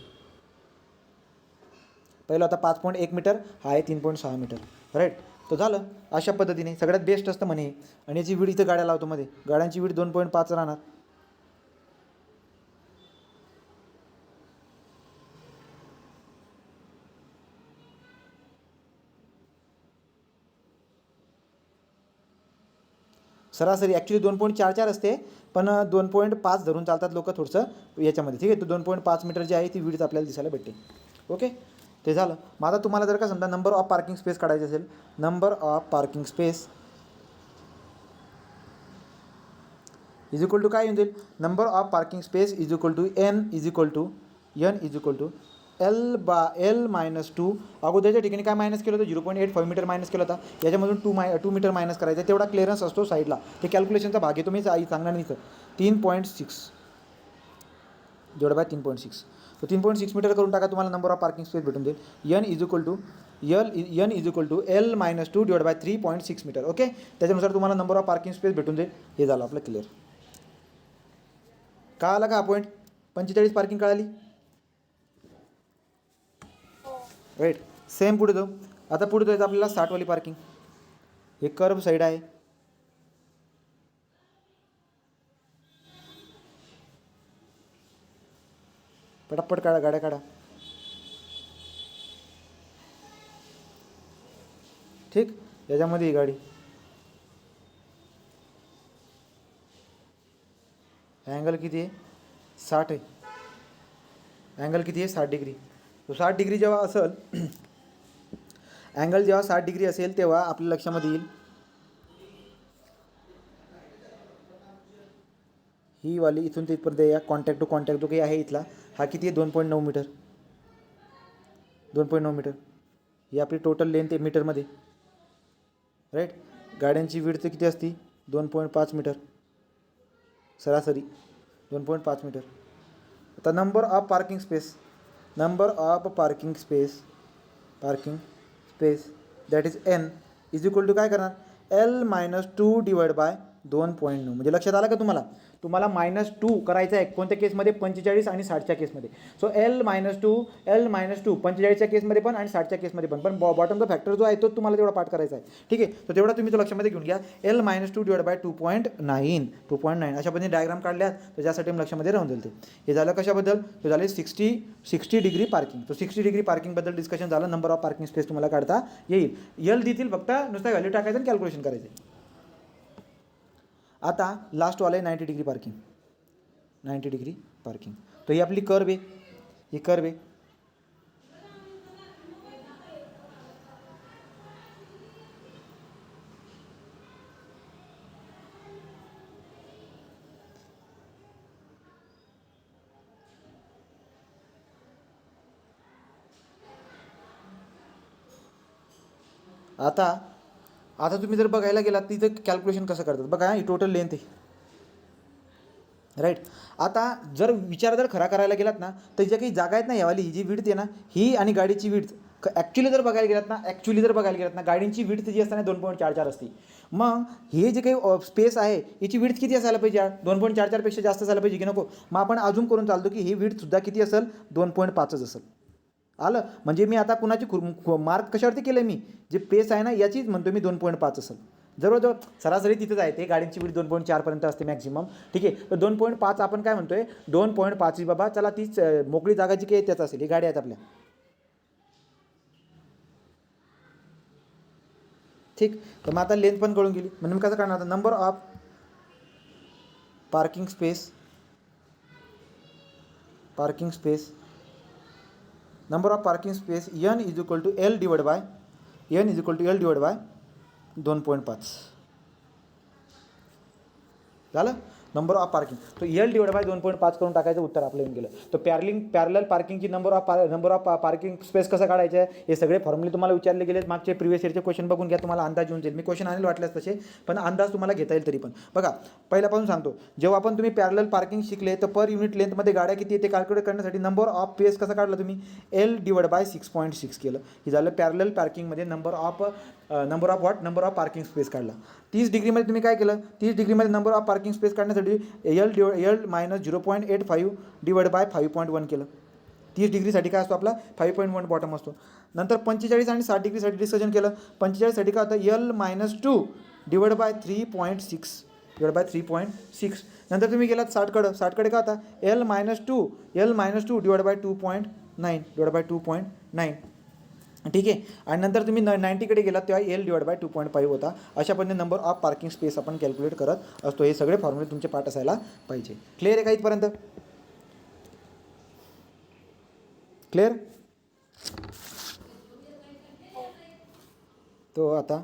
पहिलं आता 5.1 मीटर, हा आहे 3.6 मीटर. राईट, तो झालं. अशा पद्धतीने सगळ्यात बेस्ट असतं म्हणे. आणि याची विड इथं गाड्या लावतो मध्ये, गाड्यांची विड 2.5 राहणार. सरासरी ॲक्च्युली 2.44 असते, पण 2.5 धरून चालतात लोक थोडंसं याच्यामध्ये. ठीक आहे, तो 2.5 मीटर जी आहे ती विड्थ आपल्याला दिसायला भेटते. ओके, ते झालं. मग आता तुम्हाला जर का समजा नंबर ऑफ पार्किंग स्पेस काढायचे असेल, number of parking space is equal to काय येऊन जाईल, number of parking space is equal to N is equal to L minus 2. अगोदरच्या ठिकाणी काय मायनस केलं होतं, 0.85 मीटर मायनस केलं होता. याच्यामधून 2 मीटर मायनस करायचं, तेवढा क्लिअरन्स असतो साईडला. ते कॅल्क्युलेशनचा भाग आहे, तुम्ही सांगणार नाही. 3.6 जेवढं बाय 3.6. तर 3.6 मीटर करून टाका, तुम्हाला नंबर ऑफ पार्किंग स्पेस भेटून जाईल. N is equal to L minus 2 divide by 3.6 meter. Okay, त्याच्यानुसार तुम्हाला नंबर ऑफ पार्किंग स्पेस भेटून जाईल. हे झालं आपलं क्लिअर. का आला का हा पॉईंट, 45 पार्किंग कळाली. राईट, सेम पुढे जाऊ. आता पुढे जायचं आपल्याला 60 वाली पार्किंग. हे कर्व साईड आहे. पटापट काढा, गाड्या काढा. ठीक, याच्यामध्ये ही गाडी, अँगल किती आहे, 60 आहे. अँगल किती आहे, 60 डिग्री. तो 60 डिग्री जेव्हा असेल, अँगल जेव्हा 60 डिग्री असेल तेव्हा आपल्या लक्षामध्ये येईल ही वाली इथून ते इथपर्यंत या कॉन्टॅक्ट टू कॉन्टॅक्ट जो काही आहे इथला, हा किती आहे, 2.9 मीटर. 2.9 मीटर ही आपली टोटल लेंथ आहे मीटरमध्ये. राईट, गाड्यांची विड्थ किती असती, 2.5 मीटर सरासरी, 2.5 मीटर. आता number of parking space, parking space that is N is equal to काय करणार, L मायनस 2 डिवाइड बाय 2.9 म्हणजे लक्षात आलं का तुम्हाला? तुम्हाला -2 करायचं आहे कोणत्या केसमध्ये? 45 आणि 60च्या केसमध्ये. सो L-2 45च्या केसमध्ये पण आणि 60च्या केसमध्ये पण बॉटमचा फॅक्टर जो आहे तो तुम्हाला तेवढा पाठ करायचा आहे. ठीक आहे, तर तेवढा तुम्ही तो लक्षामध्ये घेऊन घ्या. L-2/2.9 2.9 अशा पद्धतीने डायग्राम काढल्यात तर ज्यासाठी लक्षामध्ये राहून जाईल. ते हे झालं कशाबद्दल? ते झाले 60 डिग्री पार्किंग. तो 60 डिग्री पार्किंगबद्दल डिस्कशन झालं. नंबर ऑफ पार्किंग स्पेस तुम्हाला काढता येईल. यल देतील, फक्त नुसतं व्हॅल्यू टाकायचं आणि कॅल्क्युलेशन करायचं. आता लास्ट वाला आहे 90 डिग्री पार्किंग. 90 डिग्री पार्किंग, तो ही आपली कर्व आहे. ही कर्व आहे. आता तुम्ही जर बघायला गेलात तिथं कॅल्क्युलेशन कसं करतात बघा. ही टोटल लेंथ आहे, राईट. आता जर विचार जर खरा करायला गेलात ना तर ज्या काही जागा आहेत ना, यावाली ही जी विड्थ आहे ना, ही आणि गाडीची विड्थ ॲक्च्युली जर बघायला गेलात ना गाडीची विड्थ जी असते ना 2.44 असते. मग हे जे काही स्पेस आहे याची विड्थ किती असायला पाहिजे? 2.44 पेक्षा जास्त असायला पाहिजे की नको? मग आपण अजून करून चालतो की ही विड्थसुद्धा किती असेल? 2.5च असेल. आलं म्हणजे मी आता कुणाची मार्क कशावरती केलं? मी जे पेस आहे ना याचीच म्हणतो मी 2.5 असेल. जवळजवळ सरासरी तिथंच आहे. ते गाडीची विड्थ 2.4 असते मॅक्झिमम. ठीक आहे, तर 2.5 आपण काय म्हणतोय? 2.5 बाबा चला तीच मोकळी जागा जी काही त्याच असेल. ही गाडी आहेत आपल्या. ठीक, तर मग आता लेंथ पण कळून गेली. म्हणजे कसं करणार आता? Number of parking space number of parking space n is equal to L divide by 2.5 झालं. नंबर ऑफ पार्किंग तो L डिवाइड बाय 2.5 करून टाकायचं, उत्तर आपलं येऊन गेलं. तर पॅरलल पार्किंगची नंबर ऑफ पार्किंग स्पेस कसं काढायचं आहे हे सगळे फॉर्म्युले तुम्हाला विचारले गेले. मागचे प्रिव्हियस इयरचे क्वेश्चन बघून घ्या, तुम्हाला अंदाज येऊन जाईल. मी क्वेश्चन आणले वाटल्यास तसे, पण अंदाज तुम्हाला घेता येईल तरी पण. बघा पहिल्यापासून सांगतो, जेव्हा आपण तुम्ही पॅरलल पार्किंग शिकले तर पर युनिट लेंथमध्ये गाड्या किती येते कॅल्क्युलेट करण्यासाठी नंबर ऑफ पेस कसा काढला तुम्ही? L डिवाइड बाय 6.6 केलं. हे झालं पॅरलल पार्किंगमध्ये नंबर ऑफ पार्किंग स्पेस काढला. 30 डिग्रीमध्ये तुम्ही काय केलं? 30 डिग्रीमध्ये नंबर ऑफ पार्किंग स्पेस काढण्यासाठी L -0.85 डिवाइड बाय 5.1 केलं. 30 डिग्रीसाठी काय असतो आपला? 5.1 बॉटम असतो. नंतर 45 आणि 60 डिग्रीसाठी डिस्कशन केलं. 45साठी काय होतं? L -2 डिवाइड बाय 3.6 नंतर तुम्ही गेलात 60कडे काय होता? L -2 डिवाइड बाय 2.9 ठीक आहे. आणि नंतर तुम्ही 90कडे गेलात तेव्हा L डिवाइड बाय 2.5 होता. अशा पद्धतीने नंबर ऑफ पार्किंग स्पेस आपण कॅल्क्युलेट करत असतो. हे सगळे फॉर्म्युले तुमचे पाठ असायला पाहिजे. क्लिअर आहे का इथपर्यंत? क्लिअर? तो आता